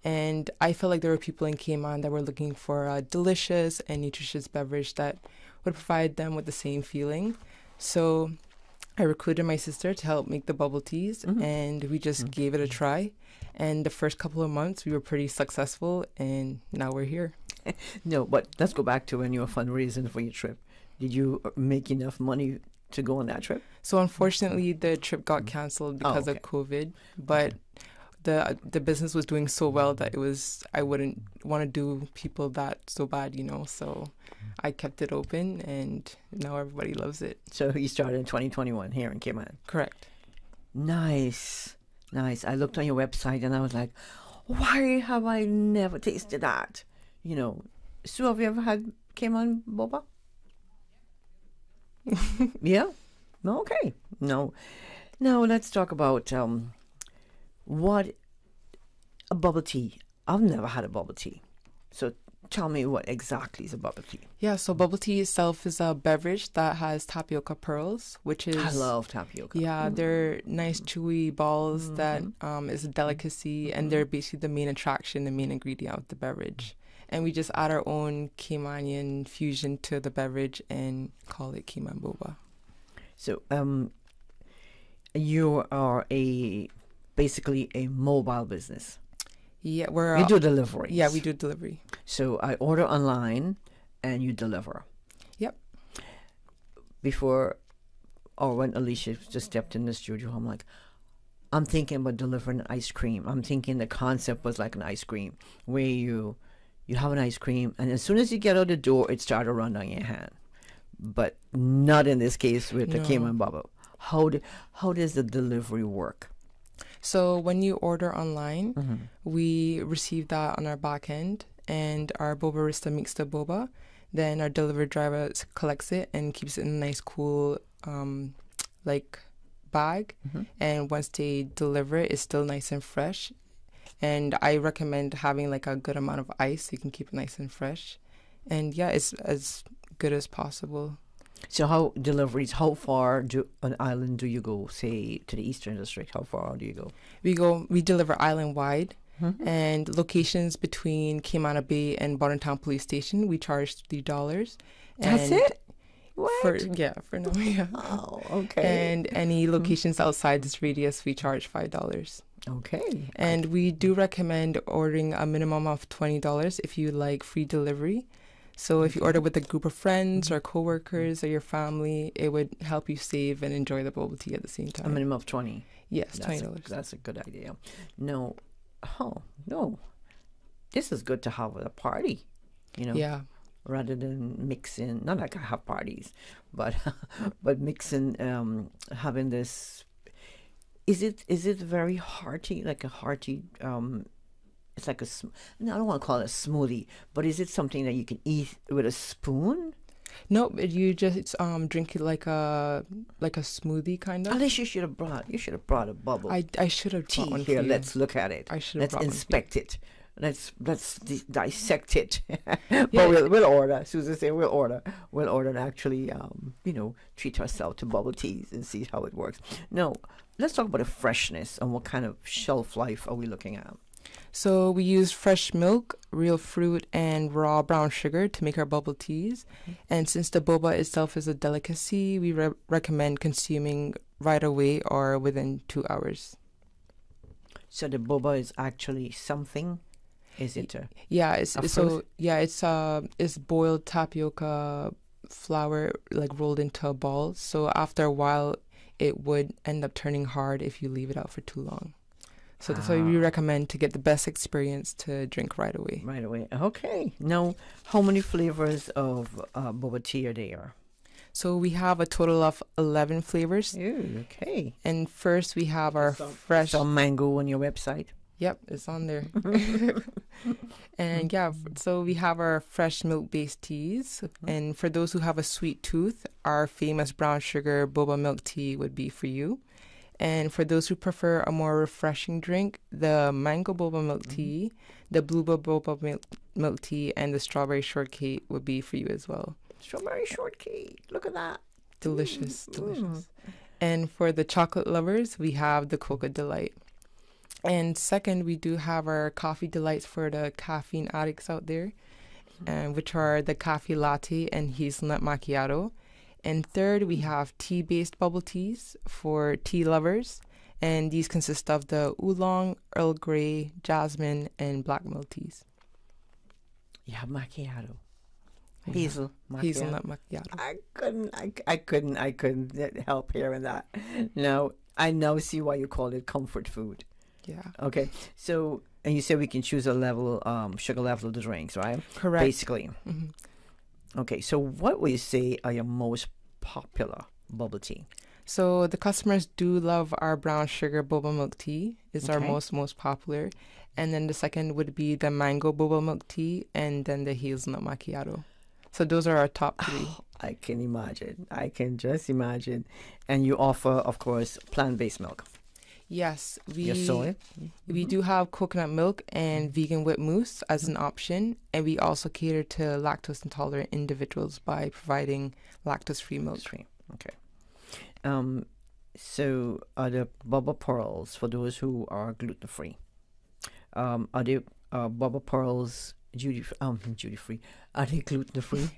And I felt like there were people in Cayman that were looking for a delicious and nutritious beverage that would provide them with the same feeling. So I recruited my sister to help make the bubble teas, mm-hmm. and we just gave it a try. And the first couple of months, we were pretty successful, and now we're here. No, but let's go back to when you were fundraising for your trip. Did you make enough money to go on that trip? So unfortunately, the trip got canceled because of COVID. But the business was doing so well that I wouldn't want to do people that so bad, So I kept it open, and now everybody loves it. So you started in 2021 here in Cayman. Correct. Nice. I looked on your website and I was like, why have I never tasted that? Sue, have you ever had Cayman Boba? Yeah? Okay. No. Now let's talk about what a bubble tea. I've never had a bubble tea. So tell me what exactly is a bubble tea. Yeah, so bubble tea itself is a beverage that has tapioca pearls, which is... I love tapioca. Yeah, they're nice chewy balls that is a delicacy, and they're basically the main attraction, the main ingredient of the beverage. And we just add our own Caymanian fusion to the beverage and call it Cayman Boba. So, you are basically a mobile business. Yeah, you do deliveries. Yeah, we do delivery. So I order online, and you deliver. Yep. Before, or when Alicia just stepped in the studio, I'm thinking about delivering ice cream. I'm thinking the concept was like an ice cream, where you have an ice cream, and as soon as you get out the door, it starts to run down your hand. But not in this case with the Cayman Bubba. How does the delivery work? So when you order online, we receive that on our back end, and our boba barista makes the boba. Then our delivery driver collects it and keeps it in a nice, cool, bag. And once they deliver it, it's still nice and fresh. And I recommend having a good amount of ice so you can keep it nice and fresh. And yeah, it's as good as possible. So how far an island do you go, say, to the Eastern District? How far do you go? We deliver island-wide, and locations between Cayman Bay and Bonnertown Police Station, we charge $3. That's it? What? For now, yeah. Oh, okay. And any locations outside this radius, we charge $5. Okay. And we do recommend ordering a minimum of $20 if you like free delivery. So if you order with a group of friends or coworkers or your family, it would help you save and enjoy the bubble tea at the same time. A minimum of 20. Yes, $20. That's a good idea. No. This is good to have at a party, Yeah. Rather than mixing, not like I have parties, but mixing, having this. Is it very hearty, like a hearty? It's like I don't want to call it a smoothie, but is it something that you can eat with a spoon? No, you just drink it like a smoothie kind of. At least you should have brought a bubble. I should have tea brought one here. for you. Let's look at it. Let's inspect it. Let's dissect it. But we'll order. Susan said we'll order and actually treat ourselves to bubble teas and see how it works. No, let's talk about the freshness and what kind of shelf life are we looking at. So we use fresh milk, real fruit, and raw brown sugar to make our bubble teas. And since the boba itself is a delicacy, we recommend consuming right away or within 2 hours. So the boba is actually something. Is it? It's boiled tapioca flour rolled into a ball. So after a while, it would end up turning hard if you leave it out for too long. So that's why we recommend to get the best experience to drink right away. Right away. Okay. Now, how many flavors of boba tea are there? So we have a total of 11 flavors. Ooh, okay. And first we have our fresh... Some mango on your website? Yep, it's on there. And so we have our fresh milk-based teas. And for those who have a sweet tooth, our famous brown sugar boba milk tea would be for you. And for those who prefer a more refreshing drink, the mango boba milk tea, the blueberry boba milk tea, and the strawberry shortcake would be for you as well. Strawberry shortcake. Look at that. Delicious. And for the chocolate lovers, we have the Cocoa Delight. And second, we do have our coffee delights for the caffeine addicts out there, which are the Cafe Latte and Hazelnut Macchiato. And third, we have tea-based bubble teas for tea lovers. And these consist of the oolong, Earl Grey, jasmine, and black milk teas. You have macchiato. Hazelnut macchiato. I couldn't help hearing that. Now, I now see why you call it comfort food. Yeah. Okay. So, and you said we can choose a level, sugar level of the drinks, right? Correct. Basically. Okay, so what would you say are your most popular bubble tea? So the customers do love our brown sugar boba milk tea. It's our most popular. And then the second would be the mango boba milk tea and then the hazelnut macchiato. So those are our top three. Oh, I can imagine. I can just imagine. And you offer, of course, plant-based milk. Yes, Your soy? we do have coconut milk and vegan whipped mousse as an option, and we also cater to lactose intolerant individuals by providing lactose-free milk. Okay. So are the Bubba Pearls for those who are gluten-free? Are they Bubba Pearls duty-free? Are they gluten-free?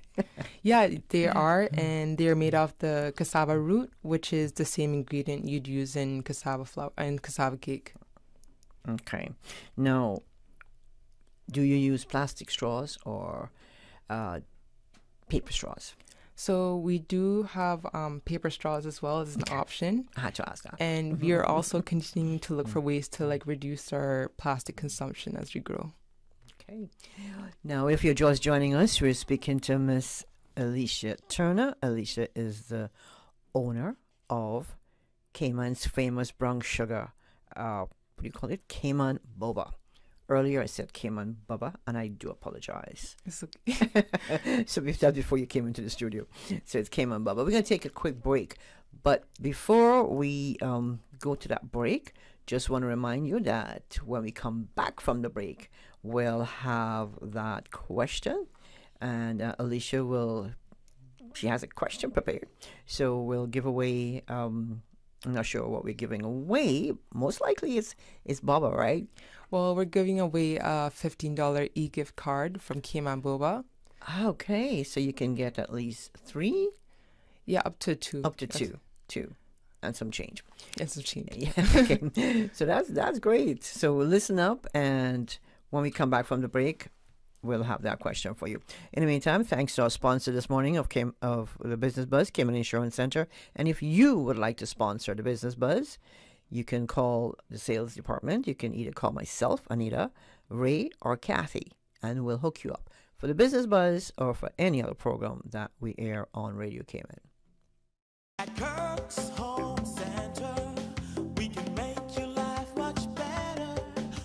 Yeah, they are, and they're made of the cassava root, which is the same ingredient you'd use in cassava flour and cassava cake. Okay. Now, do you use plastic straws or paper straws? So we do have paper straws as well as an option. I had to ask that. And we are also continuing to look for ways to reduce our plastic consumption as we grow. Okay. Now, if you're just joining us, we're speaking to Miss Alicia Turner. Alicia is the owner of Cayman's famous brown sugar. What do you call it? Cayman Boba. Earlier I said Cayman Bubba, and I do apologize. It's okay. So we said before you came into the studio. So it's Cayman Bubba. We're going to take a quick break. But before we go to that break, just want to remind you that when we come back from the break, we'll have that question. And Alicia she has a question prepared. So we'll give away, I'm not sure what we're giving away. Most likely it's Bubba, right? Well, we're giving away a $15 e-gift card from Cayman Boba. Okay, so you can get at least 3? Yeah, up to 2. Up to 2. And some change. And some change. Yeah, okay. So that's great. So listen up, and when we come back from the break, we'll have that question for you. In the meantime, thanks to our sponsor this morning of the Business Buzz, Cayman Insurance Center. And if you would like to sponsor the Business Buzz, you can call the sales department. You can either call myself, Anita, Ray, or Kathy, and we'll hook you up for the Business Buzz or for any other program that we air on Radio Cayman. At Kirk's Home Center, we can make your life much better.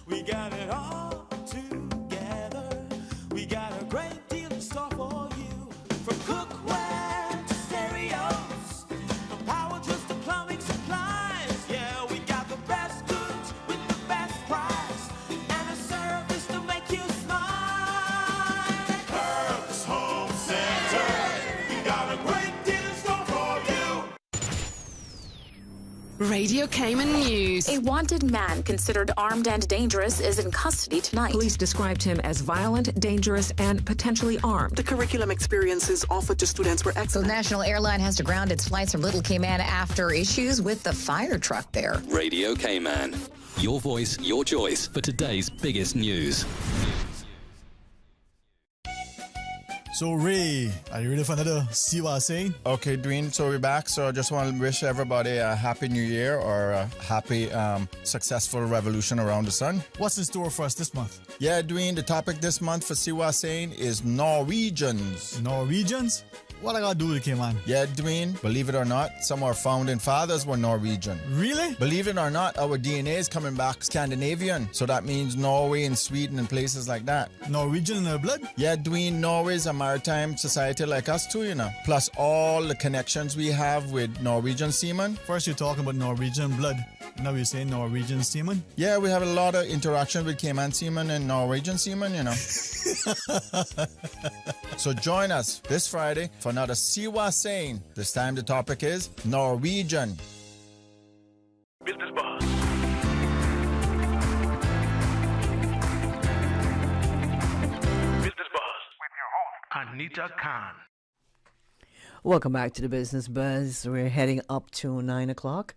We got it all together. We got a great deal in store for you. From cookware to stereos, from power tools to plumbing supplies. Yeah, we got the best goods with the best price and a service to make you smile. Kirk's Home Center, we got a great deal in store for you. Radio Cayman News. A wanted man considered armed and dangerous is in custody tonight. Police described him as violent, dangerous, and potentially armed. The curriculum experiences offered to students were excellent. The national airline has to ground its flights from Little Cayman after issues with the fire truck there. Radio Cayman. Your voice, your choice for today's biggest news. So Ray, are you ready for another See What I'm Saying? Okay, Dwayne, so we're back. So I just want to wish everybody a happy new year or a happy, successful revolution around the sun. What's in store for us this month? Yeah, Dwayne, the topic this month for See What I'm Saying is Norwegians. Norwegians? What I gotta do with it, man? Yeah, Dwayne, believe it or not, some of our founding fathers were Norwegian. Really? Believe it or not, our DNA is coming back Scandinavian. So that means Norway and Sweden and places like that. Norwegian in their blood? Yeah, Dwayne, Norway's a maritime society like us too, you know. Plus all the connections we have with Norwegian seamen. First you're talking about Norwegian blood. Now you're saying Norwegian seamen? Yeah, we have a lot of interaction with Cayman seamen and Norwegian seamen, you know. So join us this Friday for another See What I'm Saying. This time the topic is Norwegian. Business Buzz. Business Buzz with your host, Anita Khan. Welcome back to the Business Buzz. We're heading up to 9 o'clock.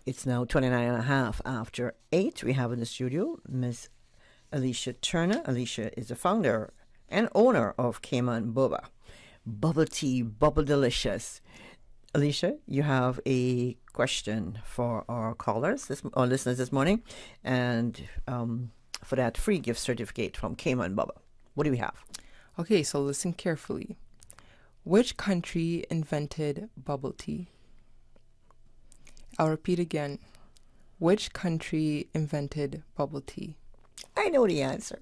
It's now 29 and a half after 8. We have in the studio Miss Alicia Turner. Alicia is the founder and owner of Cayman Boba. Bubble tea, bubble delicious. Alicia, you have a question for our callers, our listeners this morning, and for that free gift certificate from Cayman Boba. What do we have? Okay, so listen carefully. Which country invented bubble tea? I'll repeat again. Which country invented bubble tea? I know the answer.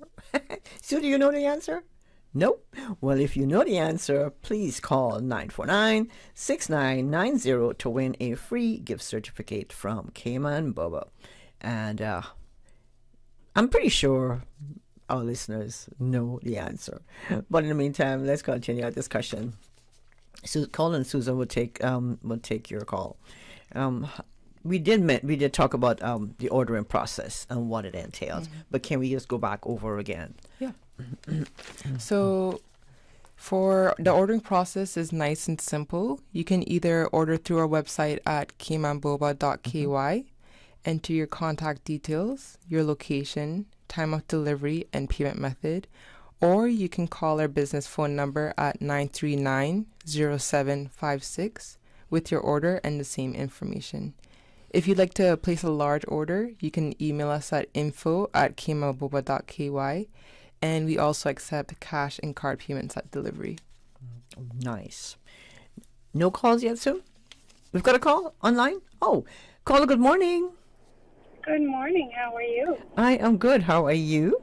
So do you know the answer? Nope. Well, if you know the answer, please call 949-6990 to win a free gift certificate from Cayman Bubba. And I'm pretty sure our listeners know the answer. But in the meantime, let's continue our discussion. Colin and Susan will take your call. We did talk about the ordering process and what it entails, but can we just go back over again? Yeah. So for the ordering process is nice and simple. You can either order through our website at caymanboba.ky, enter your contact details, your location, time of delivery, and payment method, or you can call our business phone number at 939-0756 with your order and the same information. If you'd like to place a large order, you can email us at info@caymanboba.ky, and we also accept cash and card payments at delivery. Nice. No calls yet, Sue? We've got a call online? Oh, caller, good morning. Good morning. How are you? I am good. How are you?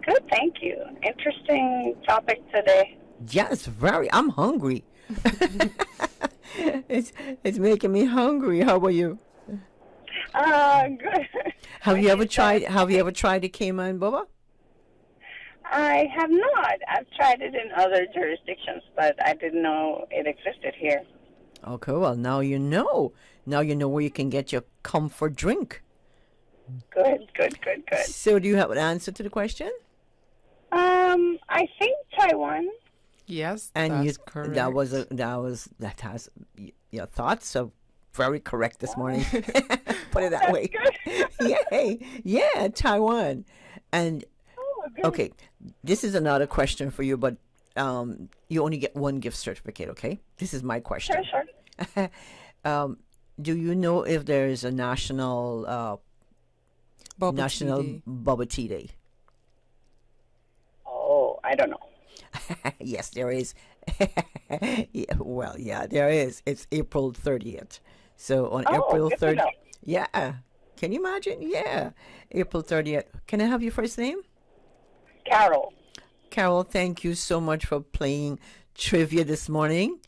Good, thank you. Interesting topic today. Yes, very. I'm hungry. It's making me hungry. How are you? Good. Have you ever tried the Cayman Bubba? I have not. I've tried it in other jurisdictions, but I didn't know it existed here. Okay, well, now you know. Now you know where you can get your comfort drink. Good. So do you have an answer to the question? I think Taiwan. Yes, and that's correct. That has your thoughts are very correct this morning. Put it that way. Yay. Yeah, Taiwan. And okay, this is another question for you, but you only get one gift certificate, okay? This is my question. Sure. Do you know if there is a national Bubba Tea Day? Oh, I don't know. Yes, there is. Yeah, there is. It's April 30th. So on April 30th. Yeah. Can you imagine? Yeah. April 30th. Can I have your first name? Carol. Carol, thank you so much for playing trivia this morning.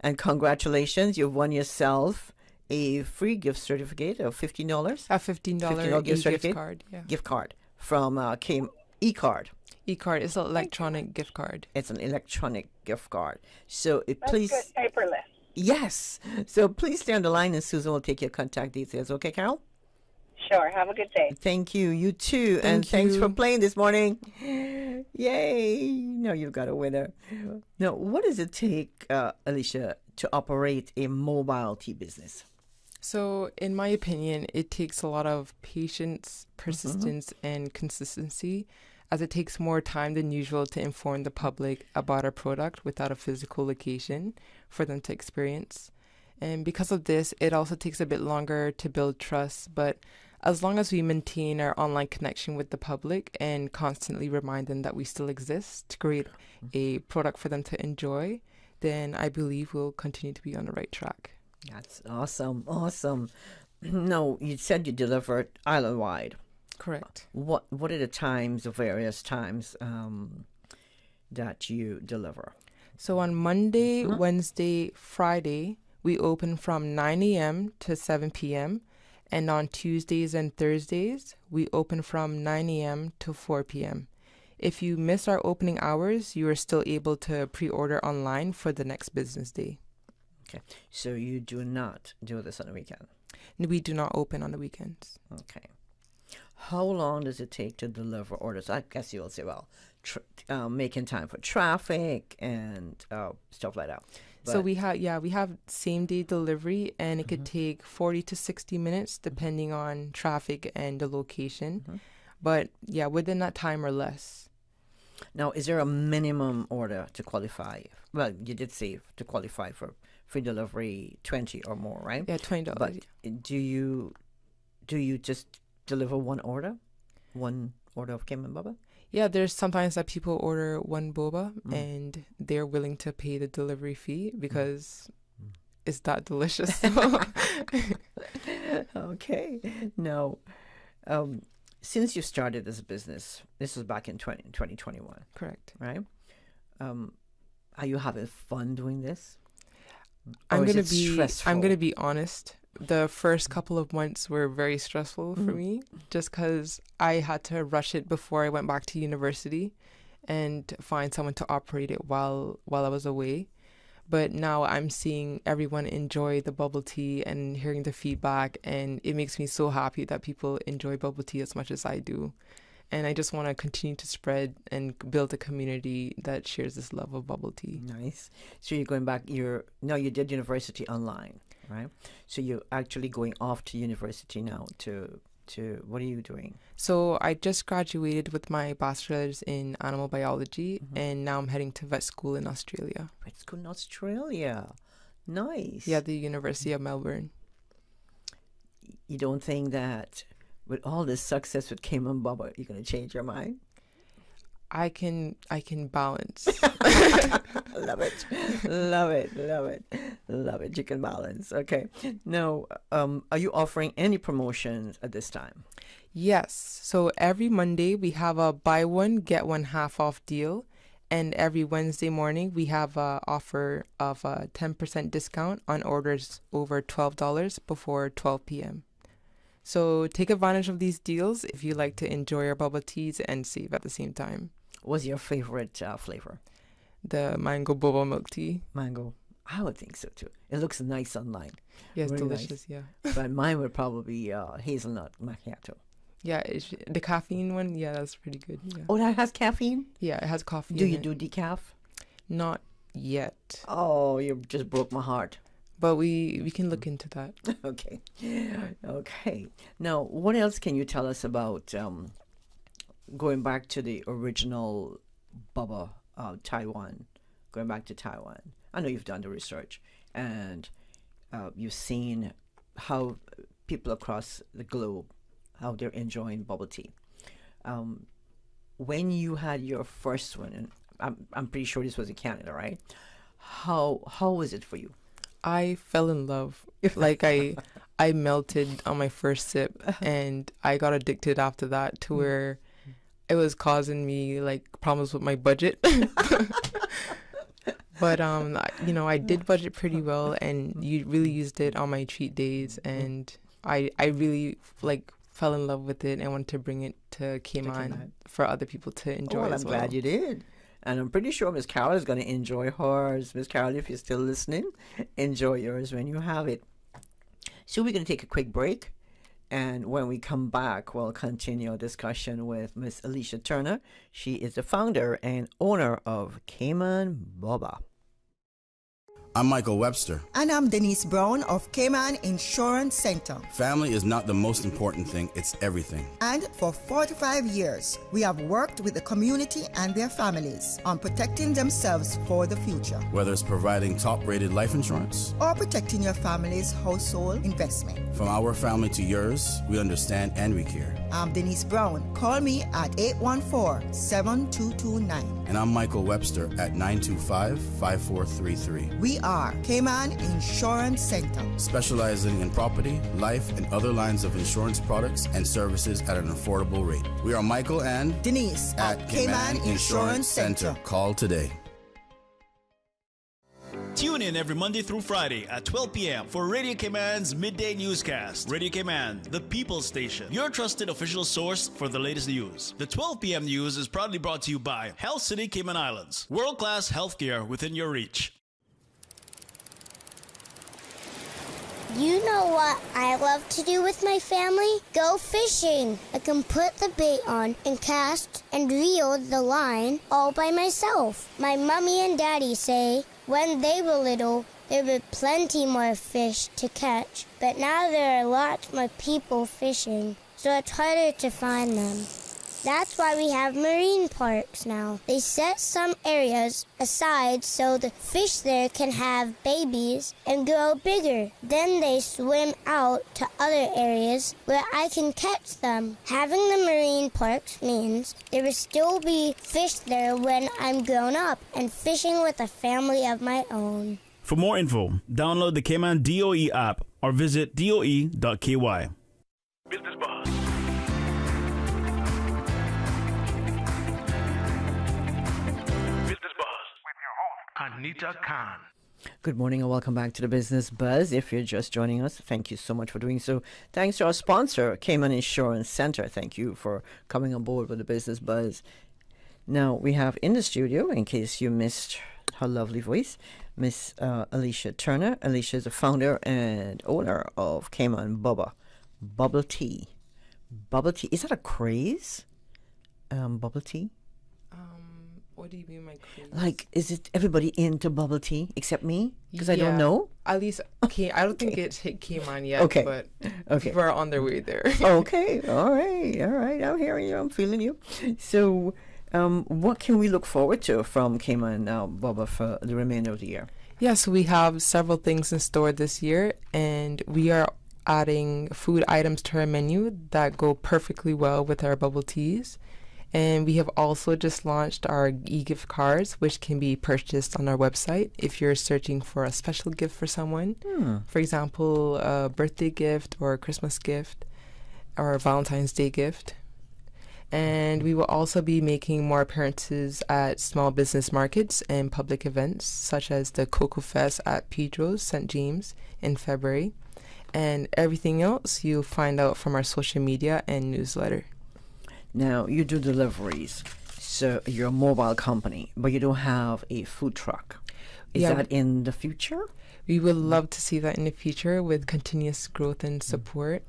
And congratulations. You've won yourself a free gift certificate of $15. A $15 gift card. Yeah. Gift card from e-card. E-card is an electronic gift card. It's an electronic gift card. So please. Good. Paperless. Yes. So please stay on the line and Susan will take your contact details. Okay, Carol? Sure. Have a good day. Thank you. You too. Thanks for playing this morning. Yay. Now you've got a winner. Now, what does it take, Alicia, to operate a mobile tea business? So, in my opinion, it takes a lot of patience, persistence, and consistency, as it takes more time than usual to inform the public about our product without a physical location for them to experience. And because of this, it also takes a bit longer to build trust, but as long as we maintain our online connection with the public and constantly remind them that we still exist to create a product for them to enjoy, then I believe we'll continue to be on the right track. That's awesome. Awesome. No, you said you delivered island-wide. Correct. What are the various times that you deliver? So on Monday, Wednesday, Friday, we open from 9 a.m. to 7 p.m. And on Tuesdays and Thursdays, we open from 9 a.m. to 4 p.m. If you miss our opening hours, you are still able to pre-order online for the next business day. Okay. So you do not do this on the weekend? We do not open on the weekends. Okay. How long does it take to deliver orders? I guess you'll say, well, making time for traffic and stuff like that. But so we have same day delivery, and it could take 40 to 60 minutes depending on traffic and the location. But yeah, within that time or less. Now, is there a minimum order to qualify? Well, you did say to qualify for free delivery, 20 or more, right? Yeah, $20. But do you just deliver one order of Cayman Bubba? Yeah, there's sometimes that people order one boba and they're willing to pay the delivery fee because it's that delicious. Okay. Now, since you started this business, this was back in 2021. Correct. Right? Are you having fun doing this? I'm Or is gonna it be stressful? I'm gonna be honest. The first couple of months were very stressful for me, just because I had to rush it before I went back to university, and find someone to operate it while I was away. But now I'm seeing everyone enjoy the bubble tea and hearing the feedback, and it makes me so happy that people enjoy bubble tea as much as I do. And I just want to continue to spread and build a community that shares this love of bubble tea. Nice. So you're going back. You did university online, right? So you're actually going off to university now to what are you doing? So I just graduated with my bachelor's in animal biology, and now I'm heading to vet school in Australia. Vet school in Australia. Nice. Yeah, the University of Melbourne. You don't think that with all this success with Cayman Bubba, you're going to change your mind? I can balance. Love it. Love it. Love it. Love it. You can balance. Okay. Now, are you offering any promotions at this time? Yes. So every Monday we have a buy one, get one half off deal. And every Wednesday morning we have a offer of a 10% discount on orders over $12 before 12 p.m. So take advantage of these deals if you like to enjoy our bubble teas and save at the same time. What's your favorite flavor? The mango boba milk tea. Mango. I would think so too. It looks nice online. Yes, Very delicious, nice. yeah. But mine would probably be hazelnut macchiato. Yeah, the caffeine one, yeah, that's pretty good. Yeah. Oh, that has caffeine? Yeah, it has coffee. Do in you it. do decaf? Not yet. Oh, you just broke my heart. But we can look into that. Okay. Okay. Now, what else can you tell us about going back to the original Bubba, Taiwan, going back to Taiwan? I know you've done the research and you've seen how people across the globe, how they're enjoying bubble tea. When you had your first one, and I'm pretty sure this was in Canada, right? How was it for you? I fell in love. Like I melted on my first sip, and I got addicted after that to where it was causing me like problems with my budget. But I did budget pretty well, and you really used it on my treat days, and I really like fell in love with it and wanted to bring it to Cayman for other people to enjoy well, as I'm well. glad you did. And I'm pretty sure Miss Carol is going to enjoy hers. Miss Carol, if you're still listening, enjoy yours when you have it. So we're going to take a quick break. And when we come back, we'll continue our discussion with Miss Alicia Turner. She is the founder and owner of Cayman Bubba. I'm Michael Webster. And I'm Denise Brown of Cayman Insurance Center. Family is not the most important thing, it's everything. And for 45 years, we have worked with the community and their families on protecting themselves for the future. Whether it's providing top-rated life insurance or protecting your family's household investment. From our family to yours, we understand and we care. I'm Denise Brown. Call me at 814-7229. And I'm Michael Webster at 925-5433. We are Cayman Insurance Center, specializing in property, life, and other lines of insurance products and services at an affordable rate. We are Michael and Denise at Cayman Insurance Center. Call today. Tune in every Monday through Friday at 12 p.m. for Radio Cayman's Midday Newscast. Radio Cayman, the people's station. Your trusted official source for the latest news. The 12 p.m. news is proudly brought to you by Health City Cayman Islands. World-class healthcare within your reach. You know what I love to do with my family? Go fishing. I can put the bait on and cast and reel the line all by myself. My mommy and daddy say when they were little, there were plenty more fish to catch, but now there are lots more people fishing, so it's harder to find them. That's why we have marine parks now. They set some areas aside so the fish there can have babies and grow bigger. Then they swim out to other areas where I can catch them. Having the marine parks means there will still be fish there when I'm grown up and fishing with a family of my own. For more info, download the Cayman DOE app or visit doe.ky. Business Boss. Business Boss. Anita Khan. Good morning and welcome back to the Business Buzz. If you're just joining us, thank you so much for doing so. Thanks to our sponsor, Cayman Insurance Center. Thank you for coming on board with the Business Buzz. Now, we have in the studio, in case you missed her lovely voice, Miss Alicia Turner. Alicia is the founder and owner of Cayman Bubba Bubble Tea. Bubble tea, is that a craze? Bubble tea? What do you mean by craze? Like, is it everybody into bubble tea except me? Because I don't know. At least, okay, I don't think it's hit Cayman yet, but people are on their way there. Okay, all right. I'm hearing you. I'm feeling you. So, what can we look forward to from Cayman Bubba for the remainder of the year? Yes, we have several things in store this year, and we are adding food items to our menu that go perfectly well with our bubble teas. And we have also just launched our e-gift cards, which can be purchased on our website if you're searching for a special gift for someone. For example, a birthday gift or a Christmas gift or a Valentine's Day gift. And we will also be making more appearances at small business markets and public events, such as the Cocoa Fest at Pedro's St. James in February. And everything else you'll find out from our social media and newsletter. Now, you do deliveries, so you're a mobile company, but you don't have a food truck. Is that in the future? We would love to see that in the future with continuous growth and support.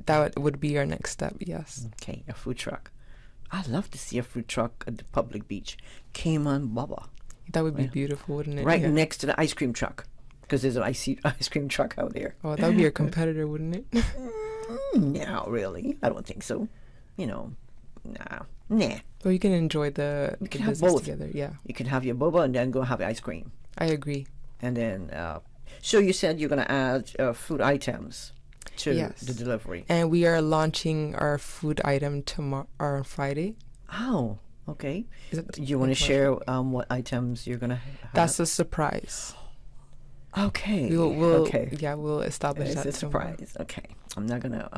That would be our next step, yes. Okay, a food truck. I'd love to see a food truck at the public beach. Cayman Bubba. That would be beautiful, wouldn't it? Right next to the ice cream truck, because there's an ice cream truck out there. Oh, that would be your competitor, wouldn't it? No, really. I don't think so. You know, nah. Well, you can enjoy the business both together, yeah. You can have your boba and then go have ice cream. I agree. And then, so you said you're going to add food items to the delivery. And we are launching our food item tomorrow, on Friday. Oh, okay. Do you want to share what items you're going to have? That's a surprise. Okay. We'll okay. Yeah, we'll establish that. It's a surprise. Okay. I'm gonna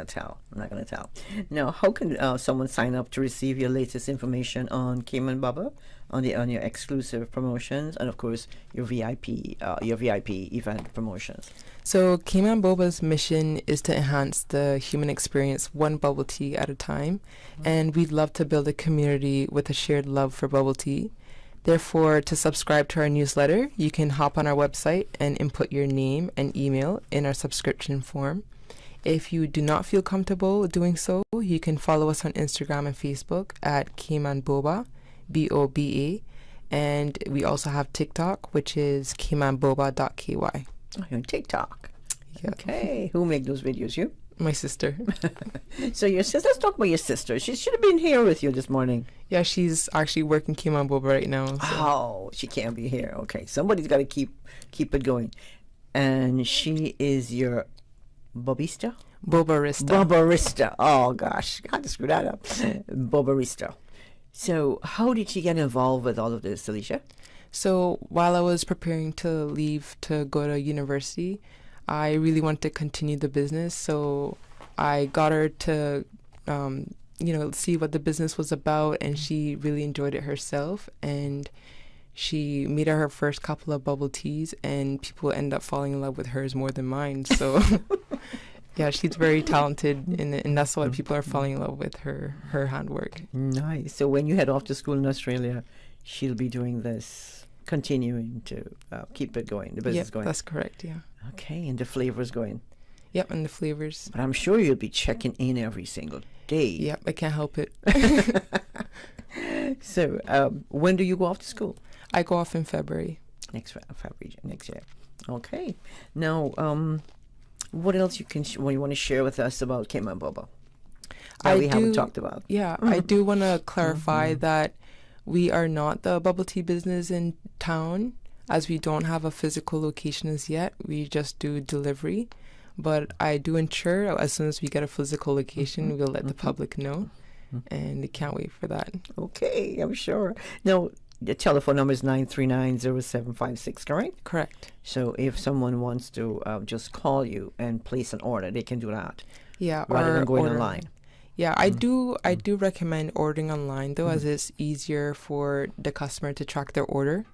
tell. I'm not gonna tell. Now, how can someone sign up to receive your latest information on Cayman Bubba, on your exclusive promotions, and of course your VIP event promotions? So Cayman Boba's mission is to enhance the human experience one bubble tea at a time, and we'd love to build a community with a shared love for bubble tea. Therefore, to subscribe to our newsletter, you can hop on our website and input your name and email in our subscription form. If you do not feel comfortable doing so, you can follow us on Instagram and Facebook at Cayman Boba, BOBA, and we also have TikTok, which is caymanboba.ky. Oh, you're on TikTok. Yeah. Okay. Who make those videos? You? My sister. So your sister, let's talk about your sister. She should have been here with you this morning. Yeah, she's actually working Cayman Boba right now. So. Oh, she can't be here. Okay, somebody's got to keep it going. And she is your Bobista? Bobarista. Bobarista. Oh, gosh. I had to screw that up. Bobarista. So how did she get involved with all of this, Alicia? So while I was preparing to leave to go to university, I really wanted to continue the business. So I got her to, see what the business was about, and she really enjoyed it herself. And she made her first couple of bubble teas, and people end up falling in love with hers more than mine. So, yeah, she's very talented, and that's why people are falling in love with her handwork. Nice. So when you head off to school in Australia, she'll be doing this, continuing to keep it going, the business going. That's correct, yeah. Okay, and the flavors going. Yep, and the flavors. But I'm sure you'll be checking in every single day. Yep, I can't help it. So, when do you go off to school? I go off in February. Next year. Okay. Now, what else you want to share with us about Cayman Bubba that we haven't talked about? Yeah, I do want to clarify that we are not the bubble tea business in town, as we don't have a physical location as yet. We just do delivery. But I do ensure as soon as we get a physical location, we'll let the public know. And they can't wait for that. Okay, I'm sure. Now, the telephone number is 939-0756, correct? Correct. So if someone wants to just call you and place an order, they can do that. Yeah. Rather than going online. Yeah, I do recommend ordering online though, as it's easier for the customer to track their order,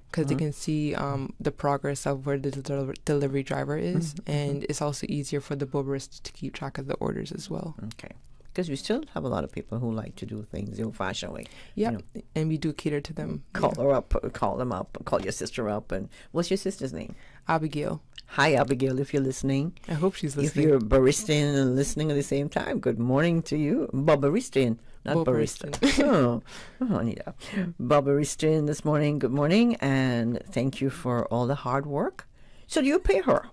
because they can see the progress of where the delivery driver is, and it's also easier for the barista to keep track of the orders as well. Okay. Because we still have a lot of people who like to do things the old-fashioned way. Yeah, You know, and we do cater to them. call her up, call them up, call your sister up. And what's your sister's name? Abigail. Hi, Abigail, if you're listening. I hope she's listening. If you're baristing and listening at the same time, good morning to you. Baristing, not barista. oh, Anita. Baristing this morning, good morning, and thank you for all the hard work. So do you pay her?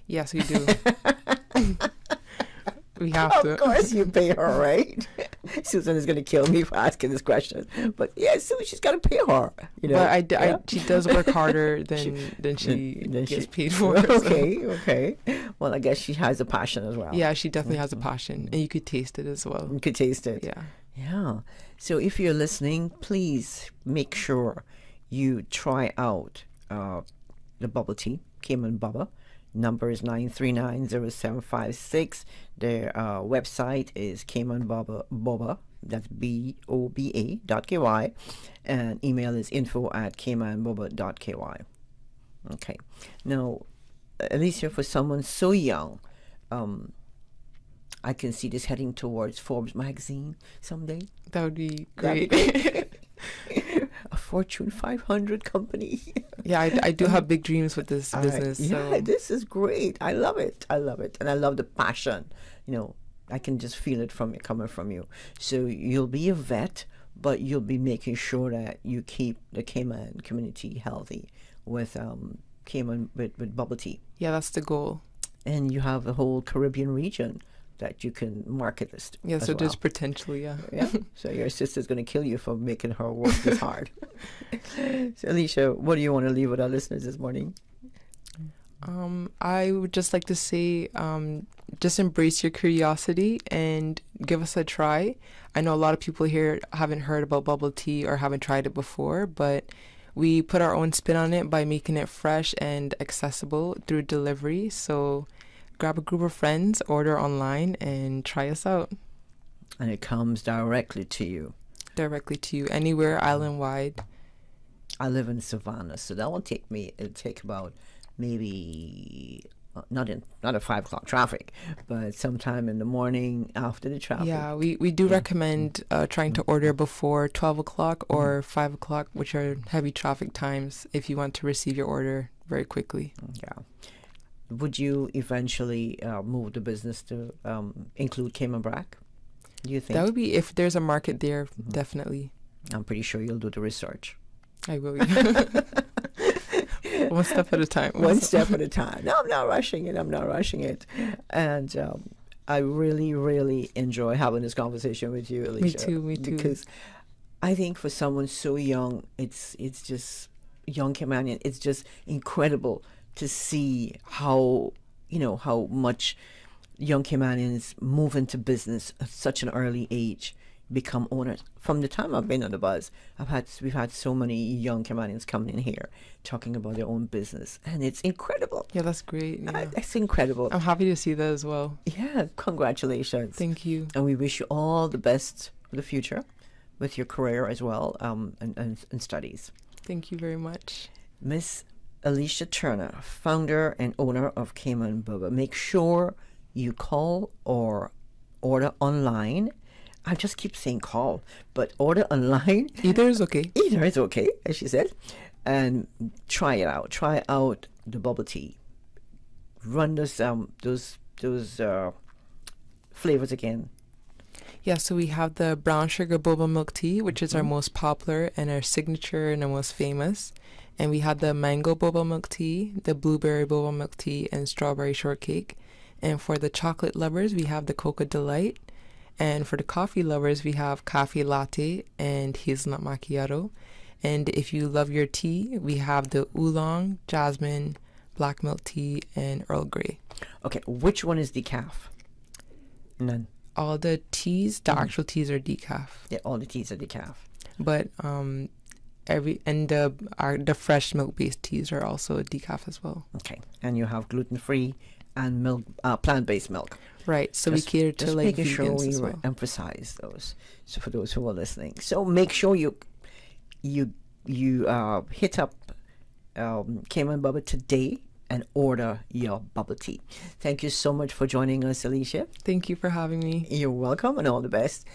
Yes, we do. We have to. Of course you pay her, right? Susan is going to kill me for asking this question. But yeah, so she's got to pay her. You know? But she does work harder than she gets paid for. Okay. Well, I guess she has a passion as well. Yeah, she definitely has a passion. And you could taste it as well. You could taste it. Yeah. So if you're listening, please make sure you try out the bubble tea, Cayman Bubba. Number is 939-0756. Their website is Cayman Boba. That's BOBA.KY. And email is info@caymanboba.ky. Okay. Now, Alicia, for someone so young, I can see this heading towards Forbes magazine someday. That would be great. A Fortune 500 company. Yeah, I do have big dreams with this business. Yeah, this is great. I love it. And I love the passion. You know, I can just feel it coming from you. So you'll be a vet, but you'll be making sure that you keep the Cayman community healthy with Cayman with bubble tea. Yeah, that's the goal. And you have the whole Caribbean region that you can market this to. Yeah, so there's potentially, yeah. So your sister's going to kill you for making her work this hard. So Alicia, what do you want to leave with our listeners this morning? I would just like to say, just embrace your curiosity and give us a try. I know a lot of people here haven't heard about bubble tea or haven't tried it before, but we put our own spin on it by making it fresh and accessible through delivery. So grab a group of friends, order online, and try us out. And it comes directly to you. Directly to you, anywhere island-wide. I live in Savannah, so that will take me, it'll take about maybe, not at 5 o'clock traffic, but sometime in the morning after the traffic. Yeah, we do recommend trying to order before 12 o'clock or 5 o'clock, which are heavy traffic times, if you want to receive your order very quickly. Yeah. Would you eventually move the business to include Cayman Brac? Do you think? That would be, if there's a market there, definitely. I'm pretty sure you'll do the research. I will. One step at a time. One step at a time. No, I'm not rushing it. And I really, really enjoy having this conversation with you, Alicia. Me too. Because I think for someone so young, it's just young Caymanian. It's just incredible to see how much young Caymanians move into business at such an early age, become owners. From the time I've been on the buzz, we've had so many young Caymanians coming in here talking about their own business, and it's incredible. Yeah, that's great. Yeah. It's incredible. I'm happy to see that as well. Yeah, congratulations. Thank you. And we wish you all the best for the future with your career as well, and studies. Thank you very much. Miss Alicia Turner, founder and owner of Cayman Bubba. Make sure you call or order online. I just keep saying call, but order online. Either is okay. Either is okay, as she said. And try it out. Try out the bubble tea. Run those flavors again. Yeah, so we have the brown sugar boba milk tea, which is our most popular and our signature and our most famous. And we have the mango boba milk tea, the blueberry boba milk tea, and strawberry shortcake. And for the chocolate lovers, we have the Cocoa Delight. And for the coffee lovers, we have coffee latte and hazelnut macchiato. And if you love your tea, we have the oolong, jasmine, black milk tea, and Earl Grey. Okay, which one is decaf? None. All the teas, the actual teas are decaf. Yeah, all the teas are decaf. But the fresh milk-based teas are also decaf as well. Okay, and you have gluten-free and milk, plant-based milk. Right. So we cater to just like making sure vegans we as well. emphasize those. So for those who are listening, so make sure you hit up Cayman Bubba today and order your bubble tea. Thank you so much for joining us, Alicia. Thank you for having me. You're welcome, and all the best.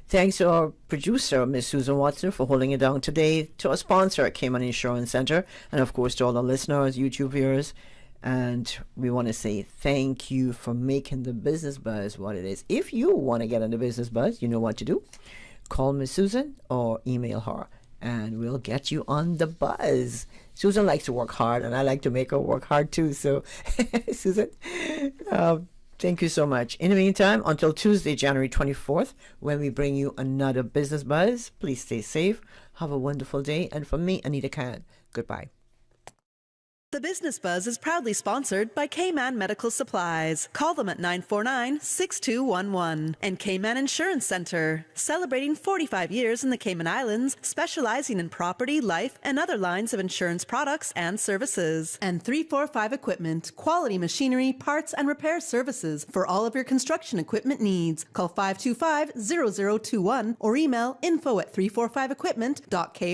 Thanks to our producer, Miss Susan Watson, for holding it down today, to our sponsor, Cayman Insurance Center, and of course to all our listeners, YouTube viewers. And we want to say thank you for making the Business Buzz what it is. If you want to get on the Business Buzz, you know what to do. Call Miss Susan or email her, and we'll get you on the buzz. Susan likes to work hard, and I like to make her work hard too. So, Susan, thank you so much. In the meantime, until Tuesday, January 24th, when we bring you another Business Buzz, please stay safe. Have a wonderful day. And from me, Anita Khan, goodbye. The Business Buzz is proudly sponsored by K-Man Medical Supplies. Call them at 949-6211. And K-Man Insurance Center, celebrating 45 years in the Cayman Islands, specializing in property, life, and other lines of insurance products and services. And 345 Equipment, quality machinery, parts, and repair services for all of your construction equipment needs. Call 525-0021 or email info@345equipment.ky.